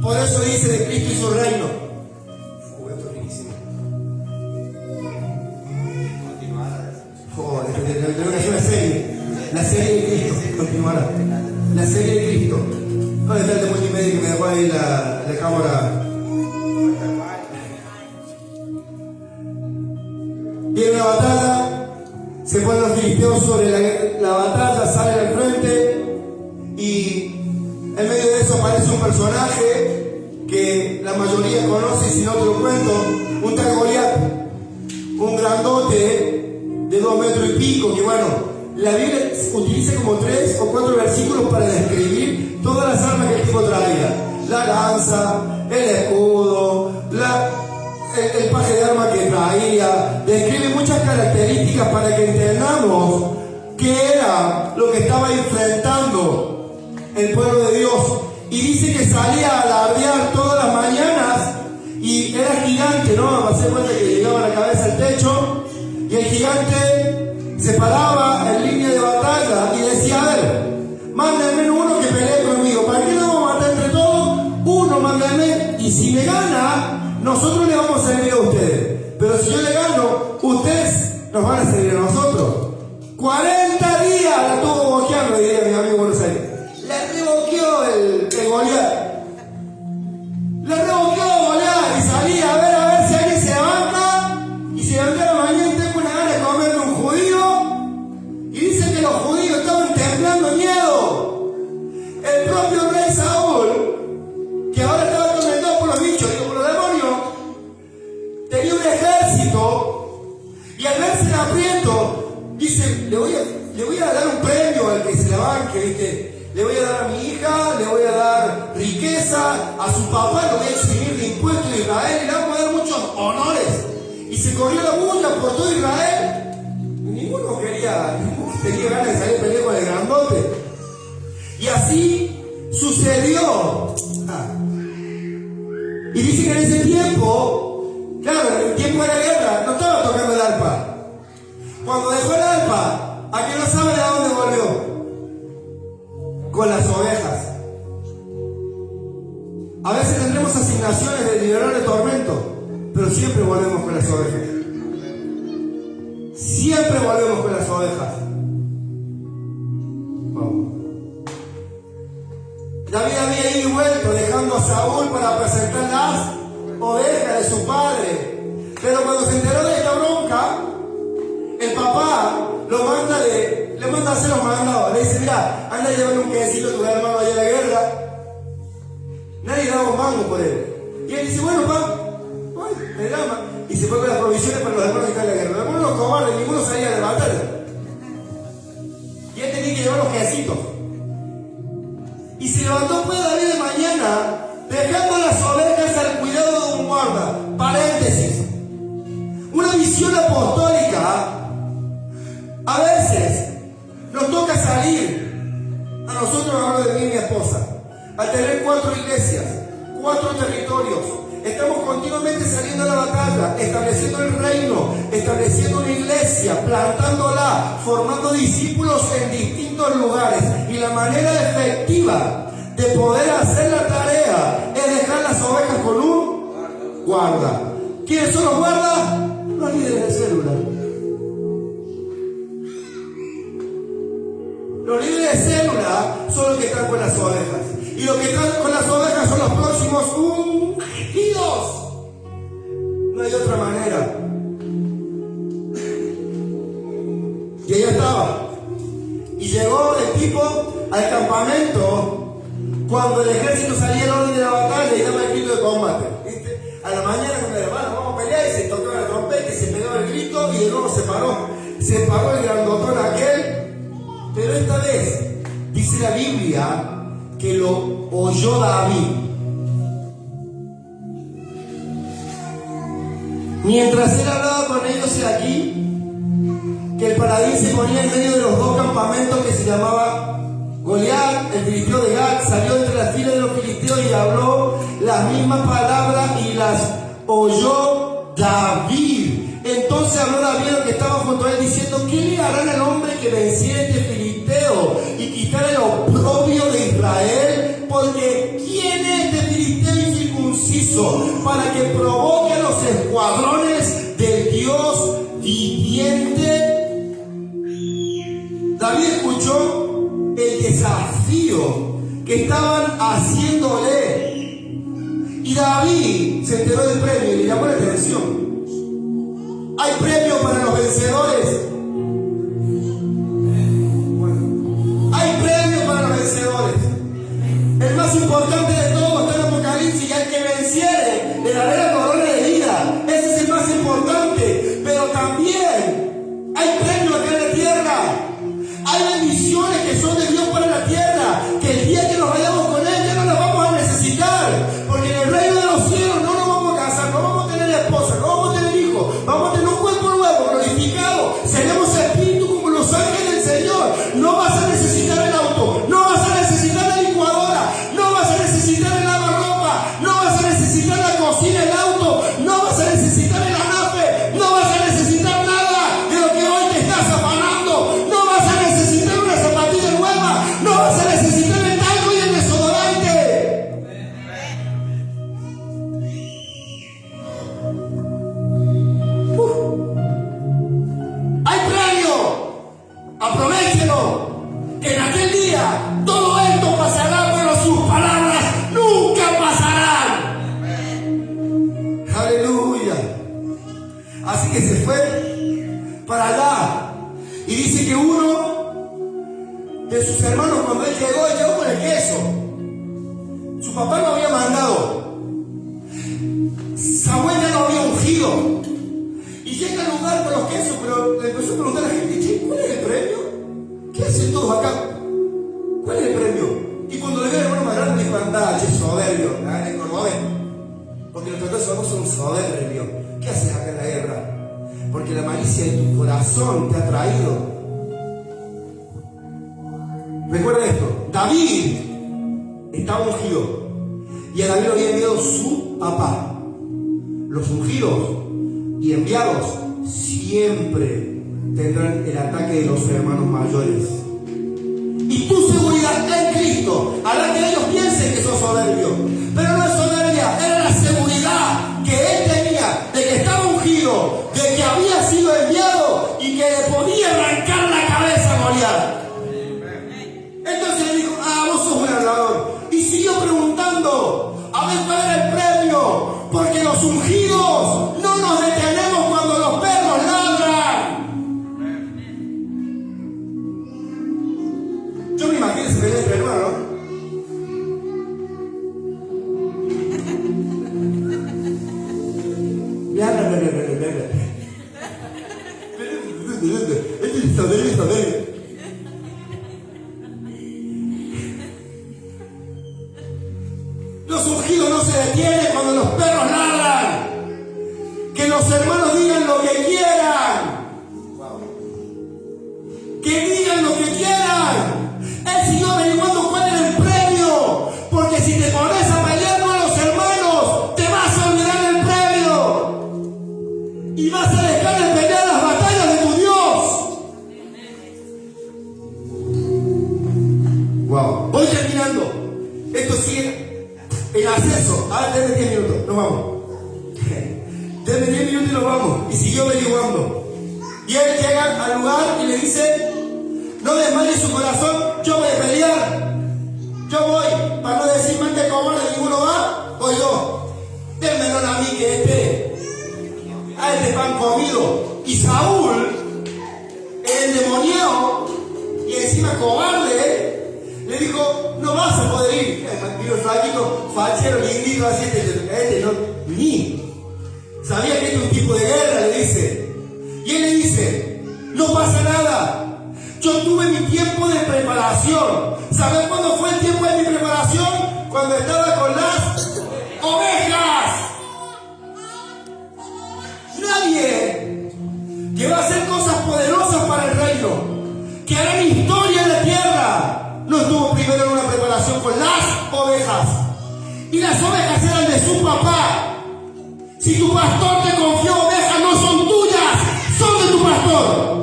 Por eso dice de Cristo y su reino. Esto es riquísimo. Tengo que hacer una serie. La serie de Cristo. Continuará. La serie de Cristo. ¿Dónde está el de multimedia que me dejó ahí la cámara? Viene una batalla, se ponen los filisteos sobre la batalla, salen al frente y en medio de eso aparece un personaje que la mayoría conoce, y si no te lo cuento, un tal Goliat, un grandote de 2 metros y pico, que bueno, la Biblia utiliza como 3 o 4 versículos para describir todas las armas que el tipo traía: la lanza, el escudo, el paje de armas que traía. Describe muchas características para que entendamos qué era lo que estaba enfrentando el pueblo de Dios. Y dice que salía a alardear todas las mañanas y era gigante, ¿no? Me hace cuenta que llegaba la cabeza al techo y el gigante se paraba en línea de batalla y decía: a ver, mándenme uno que pelee conmigo. ¿Para qué nos vamos a matar entre todos? Uno, mándenme, y si me gana, nosotros le vamos a servir a ustedes. Pero si yo le gano, ustedes nos van a servir a nosotros. 40 días la tuvo boqueando, diría mi amigo Buenos Aires. Le reboqueó el Goliat. Le reboqueó Goliat y salía a ver si alguien se levanta. Y se levantó la mañana y tengo una gana de comerme un judío. Y dice que los judíos estaban temblando miedo. El propio rey Saúl, que ahora estaba atormentado por los bichos, digo, por los demonios, tenía un ejército, y al verse en aprieto, dice: le voy a dar un premio al que se la banque, ¿viste? Le voy a dar a mi hija, le voy a dar riqueza, a su papá lo voy a eximir de impuestos de Israel, y le vamos a dar muchos honores. Y se corrió la bulla por todo Israel. Ninguno tenía ganas de salir a pelear con el grandote. Y así sucedió. Y dice que en ese tiempo, claro, en el tiempo de la guerra, no estaba tocando el arpa. Cuando dejó el arpa, ¿a qué no sabe de dónde volvió? Con las ovejas. A veces tendremos asignaciones de liberar el tormento, pero siempre volvemos con las ovejas. Siempre volvemos con las ovejas. Vamos. David había ido y vuelto, dejando a Saúl para presentar las ovejas de su padre. Pero cuando se enteró de esta bronca, el papá le manda a hacer los mandados. Le dice: mira, anda a llevarle un quesito a tu hermano allá a la guerra. Nadie daba un mango por él. Y él dice: bueno, papá, le llama. Y se fue con las provisiones para los hermanos que están en la guerra. Los hermanos los cobardes, ninguno salía de batalla. Y él tenía que llevar los quesitos. Y se levantó pues David de mañana, dejando las ovejas al cuidado de un guarda. Paréntesis. Una visión apostólica. A veces nos toca salir. A nosotros, hablo de mí y mi esposa, a tener 4 iglesias, 4 territorios. Estamos continuamente saliendo a la batalla, estableciendo el reino, estableciendo una iglesia, plantándola, formando discípulos en distintos lugares. Y la manera efectiva de poder hacer la tarea es dejar las ovejas con un guarda. ¿Quiénes son los guardas? Los líderes de célula. Los líderes de célula son los que están con las ovejas. Y los que están con las ovejas son los próximos ungidos. No hay otra manera. Y ella estaba. Y llegó el tipo al campamento cuando el ejército salía el orden de la batalla y daba el grito de combate. ¿Viste? A la mañana cuando le hermano vamos a pelear y se tocaba la trompeta y se pegaba el grito y de nuevo se paró. Se paró el grandotón aquel. Pero esta vez dice la Biblia que lo oyó David. Mientras él hablaba con ellos aquí, que el paladín se ponía en medio de los dos campamentos que se llamaba Goliat, el filisteo de Gat, salió entre las filas de los filisteos y habló las mismas palabras y las oyó David. Entonces habló David a los que estaban junto a él diciendo: ¿qué le harán al hombre que venciera este filisteo y quitara el oprobio de Israel? Porque ¿quién es este filisteo incircunciso para que provoque a los escuadrones del Dios viviente? David escuchó el desafío que estaban haciéndole y David se enteró del premio y le llamó la atención. Hay premio para los vencedores. Hay premio para los vencedores. El más importante de todos está en Apocalipsis, y al que venciere le daré la corona de vida. Ese es el más importante. Pero también hay premio acá en la tierra. Hay bendiciones que son de Dios para la tierra, que el día que nos vayamos con Él ya no las vamos a necesitar, porque en el reino de los cielos no nos vamos a casar, no vamos a tener esposa, no vamos a tener hijos, vamos a tener un cuerpo nuevo, glorificado, seremos espíritu como los ángeles del Señor. No vas a necesitar el auto, no vas a necesitar la licuadora, no vas a necesitar el lavarropa, no vas a necesitar la cocina, el auto, no vas a necesitar el anafe, no vas a necesitar nada de lo que hoy te estás afanando, no vas a necesitar una zapatilla nueva, no vas a necesitar el talco y el desodorante. Hay premio, aprovéchelo, que en aquel día todo esto pasará, pero sus palabras nunca pasarán. Aleluya. Así que se fue para allá y dice que uno de sus hermanos, cuando él llegó con el queso. Su papá lo había mandado, Samuel ya lo había ungido, y llega al lugar con los quesos, pero le empezó a preguntar a la gente: che, ¿cuál es el premio? ¿Qué hacen todos acá? ¿Cuál es el premio? Y cuando le veo al hermano más grande, dijo: anda, che, soberbio, el cordobés, porque los tocados somos un soberbio. ¿Qué haces acá en la guerra? Porque la malicia de tu corazón te ha traído. Recuerda esto: David estaba ungido y a David lo había enviado su papá. Los ungidos y enviados siempre tendrán el ataque de los hermanos mayores. Y tu seguridad en Cristo hará que ellos piensen que sos soberbio, pero no es soberbia, era la seguridad que él tenía de que estaba ungido, de que había sido enviado y que le podía arrancar la cabeza a Goliat. Entonces le dijo: vos sos un hablador. Y siguió preguntando a ver cuál era el premio, porque los ungidos no nos detenemos cuando los perros ladran. Yo me imagino ese pelea entre hermanos, Los ungidos no se detienen cuando los perros ladran. Que los hermanos digan lo que quieran. Que digan lo que quieran. Él siguió averiguando cuál era el premio. Porque si te pones a pelear con los hermanos, te vas a olvidar del premio. Y vas a dejar de pelear las batallas de tu Dios. Wow. Voy terminando. eso. Denme 10 minutos, nos vamos. Denme 10 minutos y nos vamos. Y siguió averiguando. Y él llega al lugar y le dice, no desmaye su corazón, yo voy a pelear. Yo voy, para no decir más que cobarde, ninguno va, voy yo. Démelo a mí que a este pan comido. Y Saúl, el endemoniado y encima cobarde, le dijo, no vas a poder ir. Vino el flaquito, fachero, lindito, así, no, ni. Sabía que este es un tipo de guerra, le dice. Y él le dice, no pasa nada. Yo tuve mi tiempo de preparación. ¿Sabes cuándo fue el tiempo de mi preparación? Cuando estaba con las ovejas. Nadie que va a hacer cosas poderosas para el reino, que harán historia en la tierra, no estuvo primero en una preparación con las ovejas. Y las ovejas eran de su papá. Si tu pastor te confió ovejas, no son tuyas, son de tu pastor.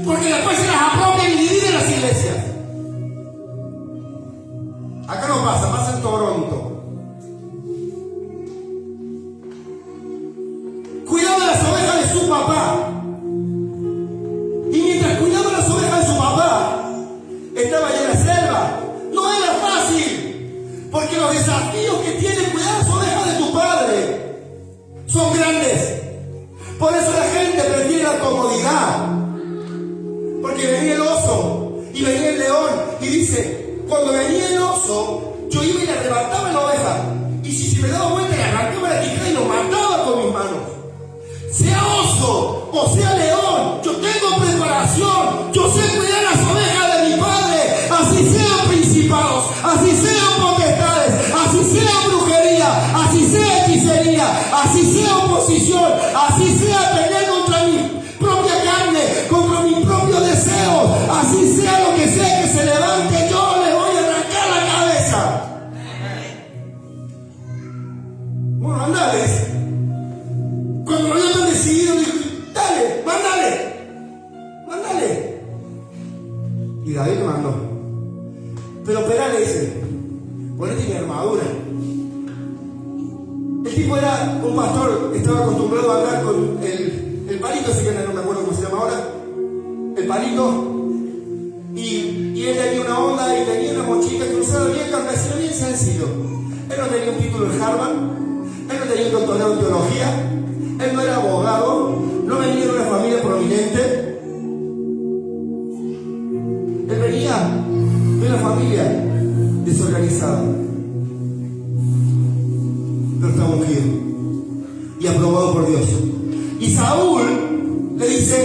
Porque después se las apropian y dividen las iglesias. Acá no pasa, pasa en Toronto. Cuidaba de las ovejas de su papá. Y mientras cuidaba de las ovejas de su papá, estaba allá en la selva. No era fácil, porque los desafíos que tiene cuidar las ovejas de tu padre son grandes. Por eso la gente prefiere la comodidad. Porque venía el oso y venía el león. Y dice, cuando venía el oso, yo iba y le arrebataba la oveja. Y si se me daba vuelta, le arrancaba la tijera y lo mataba con mis manos. Sea oso o sea león, yo tengo preparación. Yo sé cuidar las ovejas de mi padre. Así sean principados, así sean potestades, así sea brujería, así sea hechicería, así sea oposición, así sea pelear contra mi propia carne, contra mis propios deseos, así sea lo que sea que se levante, yo le voy a arrancar la cabeza. Bueno, andales. Cuando lo había decidido, dijo, dale, mándale. Y David le mandó. Pero espera, le dice, ponete mi armadura. El tipo era un pastor, estaba acostumbrado a hablar con el palito, así que no me acuerdo cómo se llama ahora, el palito, y él tenía una onda y tenía una mochila cruzada bien campesino, bien sencillo. Él no tenía un título en Harvard, él no tenía un doctorado en teología, él no era abogado, no venía de una familia prominente, él venía de una familia desorganizada, pero estaba ungido y aprobado por Dios. Y Saúl le dice,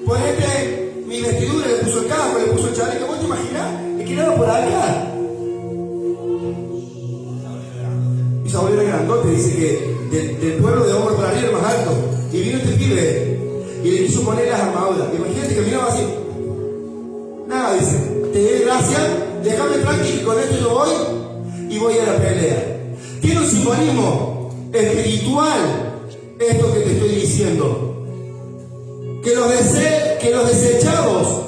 ponete mi vestidura, le puso el casco, le puso el chaleco. ¿Vos te imaginás? Es que era por acá. Y Saúl era grandote, dice que del pueblo de hombros para arriba era más alto. Y vino este pibe y le quiso poner las armaduras. Imagínate que miraba así. Nada, dice, te doy gracias, déjame tranquilo, con esto yo voy y voy a la pelea. Tiene un simbolismo espiritual esto que te estoy diciendo. Que los desechados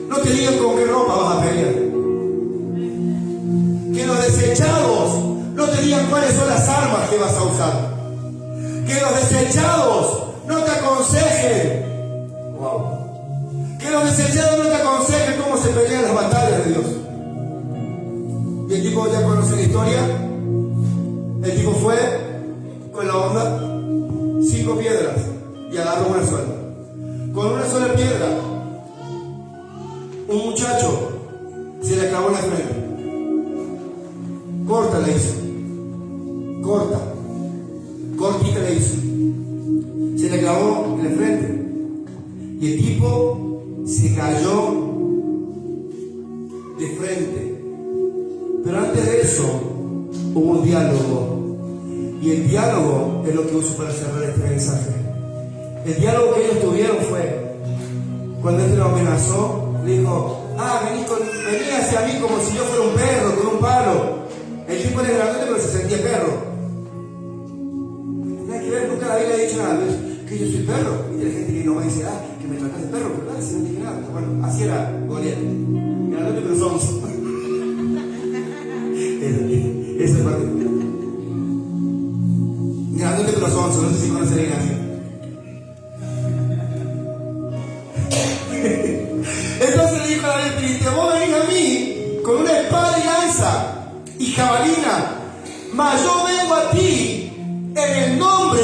no te digan con qué ropa vas a pelear. Que los desechados no te digan cuáles son las armas que vas a usar. Que los desechados no te aconsejen. Wow. Que los desechados no te aconsejen cómo se pelean las batallas de Dios. Y el tipo, ya conoce la historia. El tipo fue con la onda, 5 piedras y agarró una sola. Con una sola piedra, un muchacho se le clavó en la frente. Corta le hizo. Cortita le hizo. Se le clavó en la frente. Y el tipo se cayó de frente. Pero antes de eso, hubo un diálogo. Y el diálogo es lo que uso para cerrar este mensaje. El diálogo que ellos tuvieron fue, cuando este lo amenazó, le dijo, venía hacia mí como si yo fuera un perro, con un palo. El tipo era grandote, pero se sentía perro. No hay que ver, nunca la Biblia ha dicho nada, que yo soy perro. Y hay gente que no va a decir, que me tratas de perro, pero nada, si no dije nada. Bueno, así era Goliat. Grandote, pero sonso. Esa parte. Grandote corazón, no sé si conocen a Ignacio. Entonces le dijo a David el filisteo: vos venís a mí con una espada y lanza y jabalina, mas yo vengo a ti en el nombre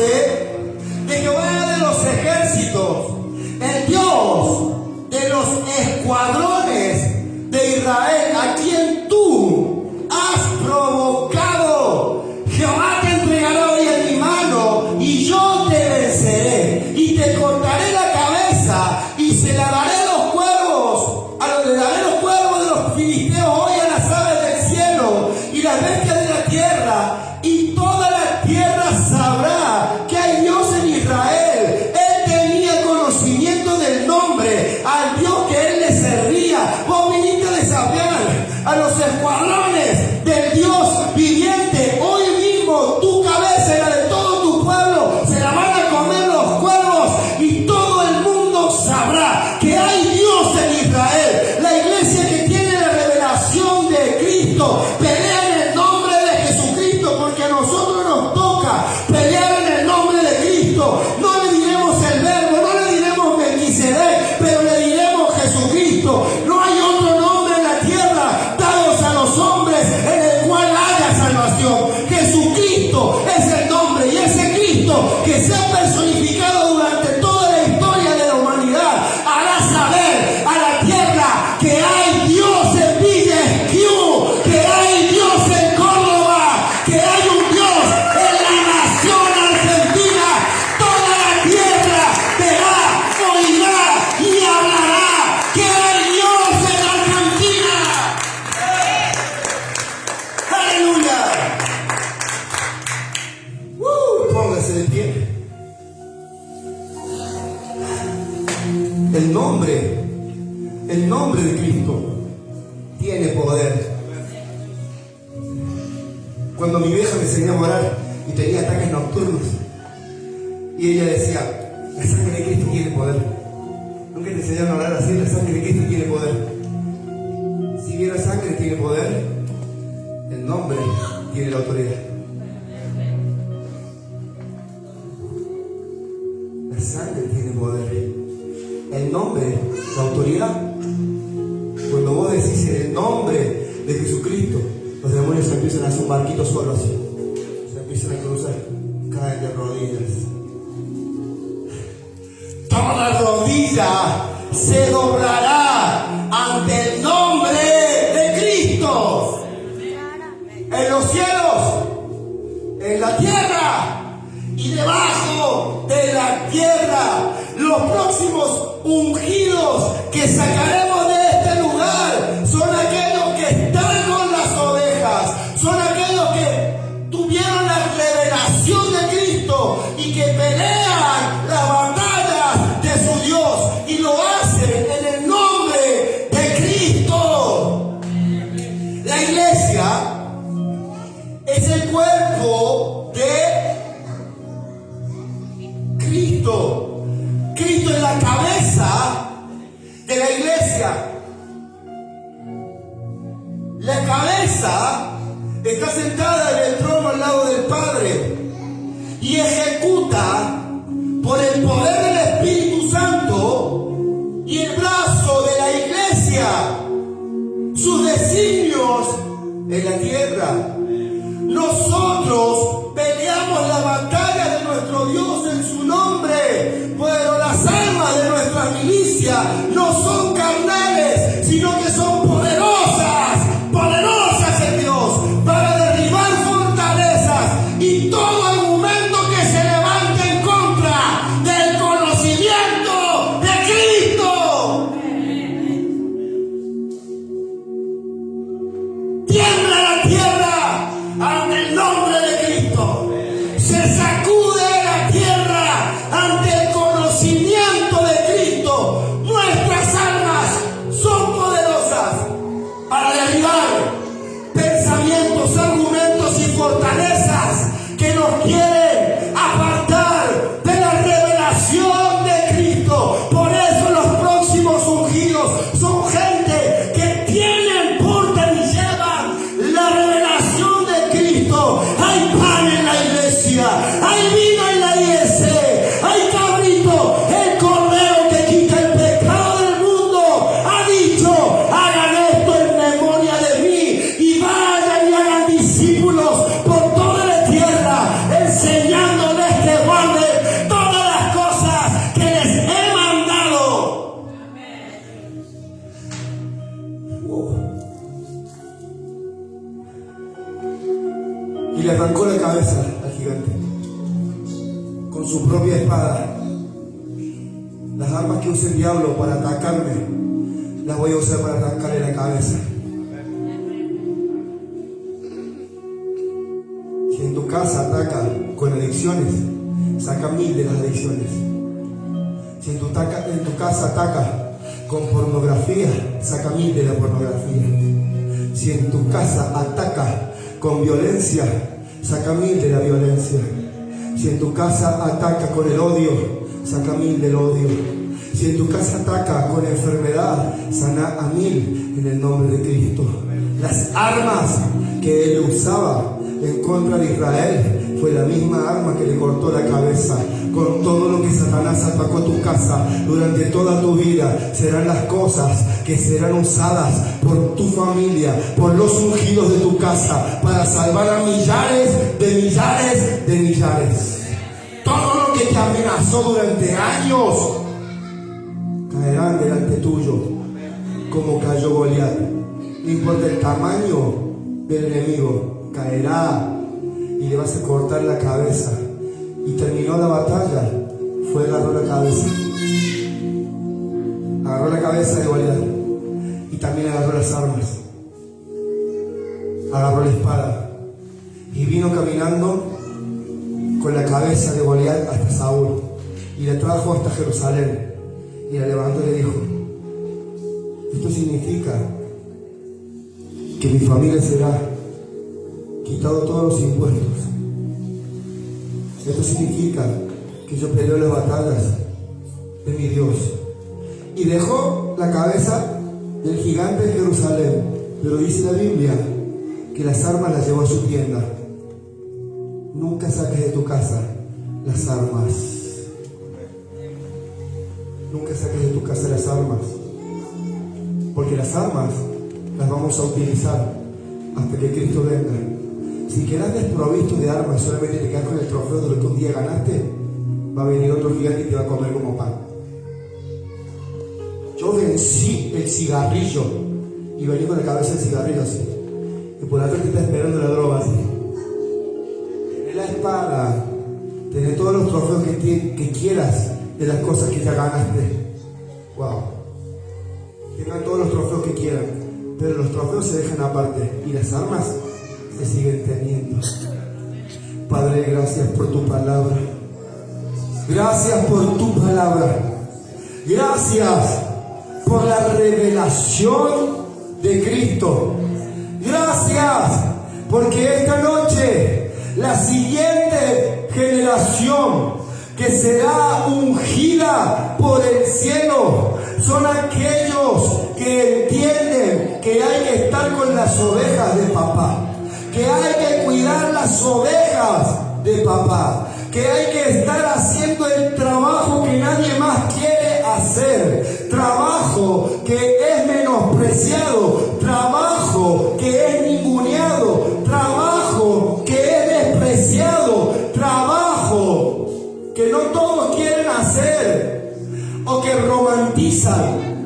de Jehová de los ejércitos, el Dios de los escuadrones de Israel, a quien tú has provocado. Jehová te entregará hoy en mi mano, y yo te venceré, y te cortaré la cabeza, y se la daré a los cuervos, le daré los cuervos de los filisteos hoy a las aves del cielo, y las bestias de la tierra, y toda la tierra sabrá que hay Dios en Israel. Él tenía conocimiento del nombre al Dios que él le servía. Vos viniste a desafiar a los escuadrones del Dios viviente. Hoy mismo tu cabeza y la de todo tu pueblo se la van a comer los cuervos, y todo el mundo sabrá que hay Dios en Israel. La iglesia que tiene la revelación de Cristo pelea en el nombre de Jesucristo, porque a nosotros nos toca pelear en el nombre de Cristo. No le diremos el verbo, no le diremos Melquisedec, pero le diremos Jesucristo. No hay otro nombre en la tierra dados a los hombres en el cual haya salvación. Jesucristo es el nombre, y ese Cristo que se ha personificado durante toda la historia de la humanidad hará saber a la tierra que hay Dios en Villa Esquiú, que hay Dios en Córdoba, que hay un Dios en la nación argentina. Toda la tierra verá, oirá y hablará que hay Dios en Argentina. ¡Aleluya! Póngase de pie. El nombre de Cristo tiene poder. Cuando mi vieja me enseñó a orar y tenía ataques nocturnos, y ella decía: la sangre de Cristo tiene poder. Nunca te enseñaron a orar así: la sangre de Cristo tiene poder. Si bien la sangre tiene poder, el nombre tiene la autoridad. La sangre tiene poder. El nombre, la autoridad. Cuando vos decís en el nombre de Jesucristo, los demonios se empiezan a hacer un barquito solo así. Se empiezan a cruzar, caen de rodillas. Toda rodilla se doblará ante el nombre de Cristo. En los cielos, en la tierra y debajo de la tierra. Los próximos ungidos que sacaremos de este lugar son aquellos que están con las ovejas, son aquellos que tuvieron la revelación de Cristo y que pelean las batallas de su Dios, y lo hacen en el nombre de Cristo. La iglesia es el cuerpo de Cristo. Cristo es la cabeza de la iglesia. La cabeza está sentada en el trono al lado del Padre y ejecuta por el poder del Espíritu Santo y el brazo de la iglesia sus designios en la tierra. Nosotros peleamos la batalla de nuestro Dios en su nombre, pero las armas de nuestra milicia no son carnales, sino que son poderosas en Dios, para derribar fortalezas y todo argumento que se levante en contra del conocimiento de Cristo. Tiembla la tierra ante el nombre de Cristo. Se sacude la tierra ante el conocimiento de Cristo. Nuestras armas son poderosas para derribar pensamientos, argumentos y fortalezas que nos quieren apartar de la revelación de Cristo. Por eso los próximos ungidos son gente que tienen, portan y llevan la revelación de Cristo. y le arrancó la cabeza al gigante con su propia espada. Las armas que usa el diablo para atacarme, las voy a usar para arrancarle la cabeza. Si en tu casa ataca con adicciones, saca 1000 de las adicciones. Si en tu casa ataca con pornografía, saca 1000 de la pornografía. Si en tu casa ataca con violencia, saca 1000 de la violencia. Si en tu casa ataca con el odio, saca 1000 del odio. Si en tu casa ataca con enfermedad, sana a 1000 en el nombre de Cristo. Las armas que él usaba en contra de Israel fue la misma arma que le cortó la cabeza. Con todo lo que Satanás atacó tu casa durante toda tu vida, serán las cosas que serán usadas por tu familia, por los ungidos de tu casa, para salvar a millares de millares de millares. Todo lo que te amenazó durante años caerán delante tuyo, como cayó Goliat. No importa el tamaño del enemigo, caerá y le vas a cortar la cabeza. Y terminó la batalla, agarró la cabeza de Goliat, y también agarró las armas, agarró la espada, y vino caminando con la cabeza de Goliat hasta Saúl, y la trajo hasta Jerusalén, y la levantó y le dijo: esto significa que mi familia será quitado todos los impuestos. Esto significa que yo peleo las batallas de mi Dios. Y dejó la cabeza del gigante en Jerusalén, pero dice la Biblia que las armas las llevó a su tienda. Nunca saques de tu casa las armas. Nunca saques de tu casa las armas, porque las armas las vamos a utilizar hasta que Cristo venga. Si quedas desprovisto de armas, solamente te quedas con el trofeo de lo que un día ganaste, va a venir otro gigante y te va a comer como pan. Yo vencí el cigarrillo y vení con la cabeza del cigarrillo así, y por atrás te está esperando la droga así. Tenés la espada, tenés todos los trofeos que quieras de las cosas que ya ganaste. Wow. Tengan todos los trofeos que quieran, pero los trofeos se dejan aparte y las armas se siguen teniendo. Padre, gracias por tu palabra. Gracias por tu palabra. Gracias por la revelación de Cristo. Gracias porque esta noche la siguiente generación que será ungida por el cielo son aquellos que entienden que hay que estar con las ovejas de papá, que hay que cuidar las ovejas de papá, que hay que estar haciendo el trabajo que nadie más quiere hacer, trabajo que es menospreciado, trabajo que es ninguneado, trabajo que es despreciado, trabajo que no todos quieren hacer o que romantizan.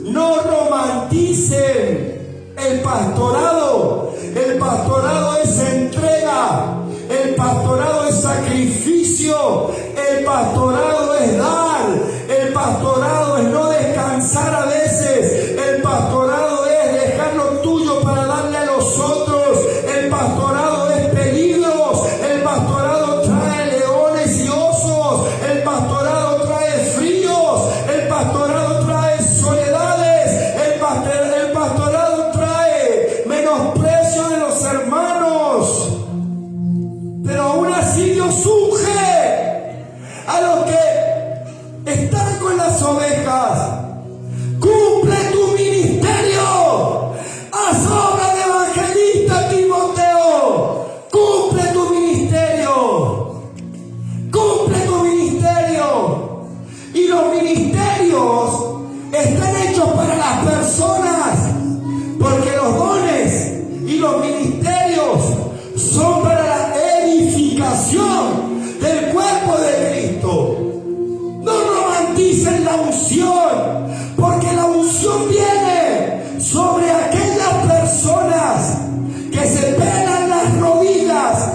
No romanticen el pastorado. El pastorado es entrega, el pastorado es sacrificio, el pastorado es dar, el pastorado es no descansar a veces, el pastorado es dejar lo tuyo para darle a los otros, el pastorado es peligros, el pastorado trae leones y osos, el pastorado trae fríos, el pastorado trae soledades, el pastorado trae menosprecio de los hermanos, pero aún así Dios unge a los que están con las ovejas. Cumple tu ministerio, haz obra de evangelista, Timoteo. Cumple tu ministerio, cumple tu ministerio. Y los ministerios están hechos para las personas, porque los dones y los ministerios son para la edificación del cuerpo de Cristo. No romanticen la unción, porque la unción viene sobre aquellas personas que se pelan las rodillas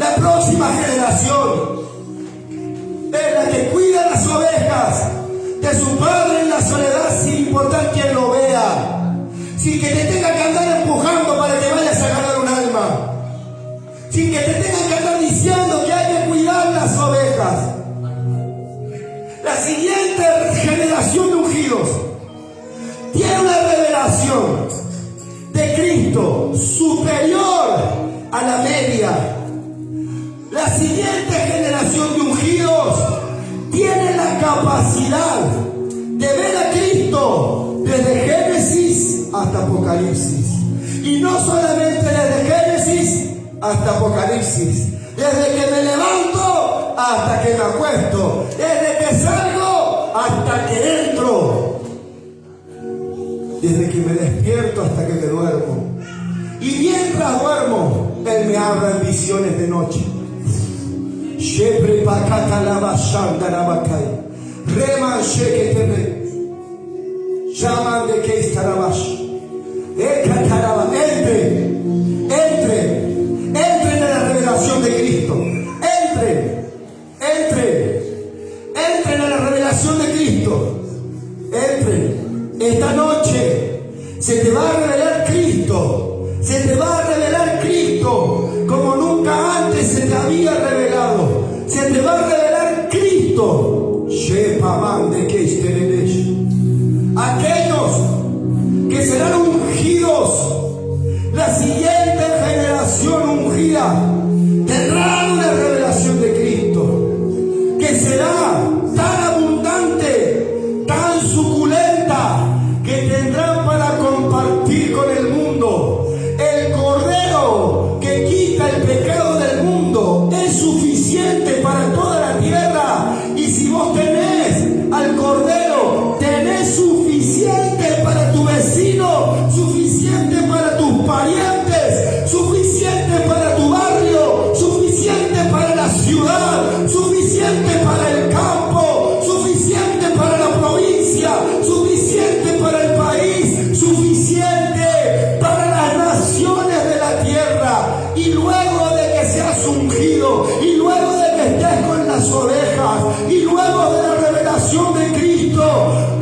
La próxima generación es la que cuida las ovejas de su padre en la soledad, sin importar quién lo vea, sin que te tenga que andar empujando para que vayas a ganar un alma, sin que te tengan que andar diciendo que hay que cuidar las ovejas. La siguiente generación de ungidos tiene una revelación de Cristo superior a la media. La siguiente generación de ungidos tiene la capacidad de ver a Cristo desde Génesis hasta Apocalipsis. Y no solamente desde Génesis hasta Apocalipsis, desde que me levanto hasta que me acuesto, desde que salgo hasta que entro, desde que me despierto hasta que me duermo. Y mientras duermo, Él me habla en visiones de noche. Llaman de que estarabash. Entren en la revelación de Cristo. Entren en la revelación de Cristo. Entren. Esta noche se te va a revelar Cristo. Se te va a revelar Cristo como nunca antes se te había revelado. Se te va a revelar Cristo. Aquellos que serán ungidos, la siguiente generación ungida, tendrán una revelación de Cristo que será tan abundante, tan suculenta, que tendrán para compartir con el mundo. El Cordero que quita el pecado del mundo es suficiente para toda la tierra. Y si vos tenés al Cordero, tenés suficiente para tu vecino, suficiente para tus parientes, suficiente para tu barrio, suficiente para la ciudad, suficiente para el campo, suficiente para la provincia, suficiente para el país, suficiente para las naciones de la tierra. Y luego de que seas ungido, y luego de que estés con las ovejas, y luego de la revelación de Cristo,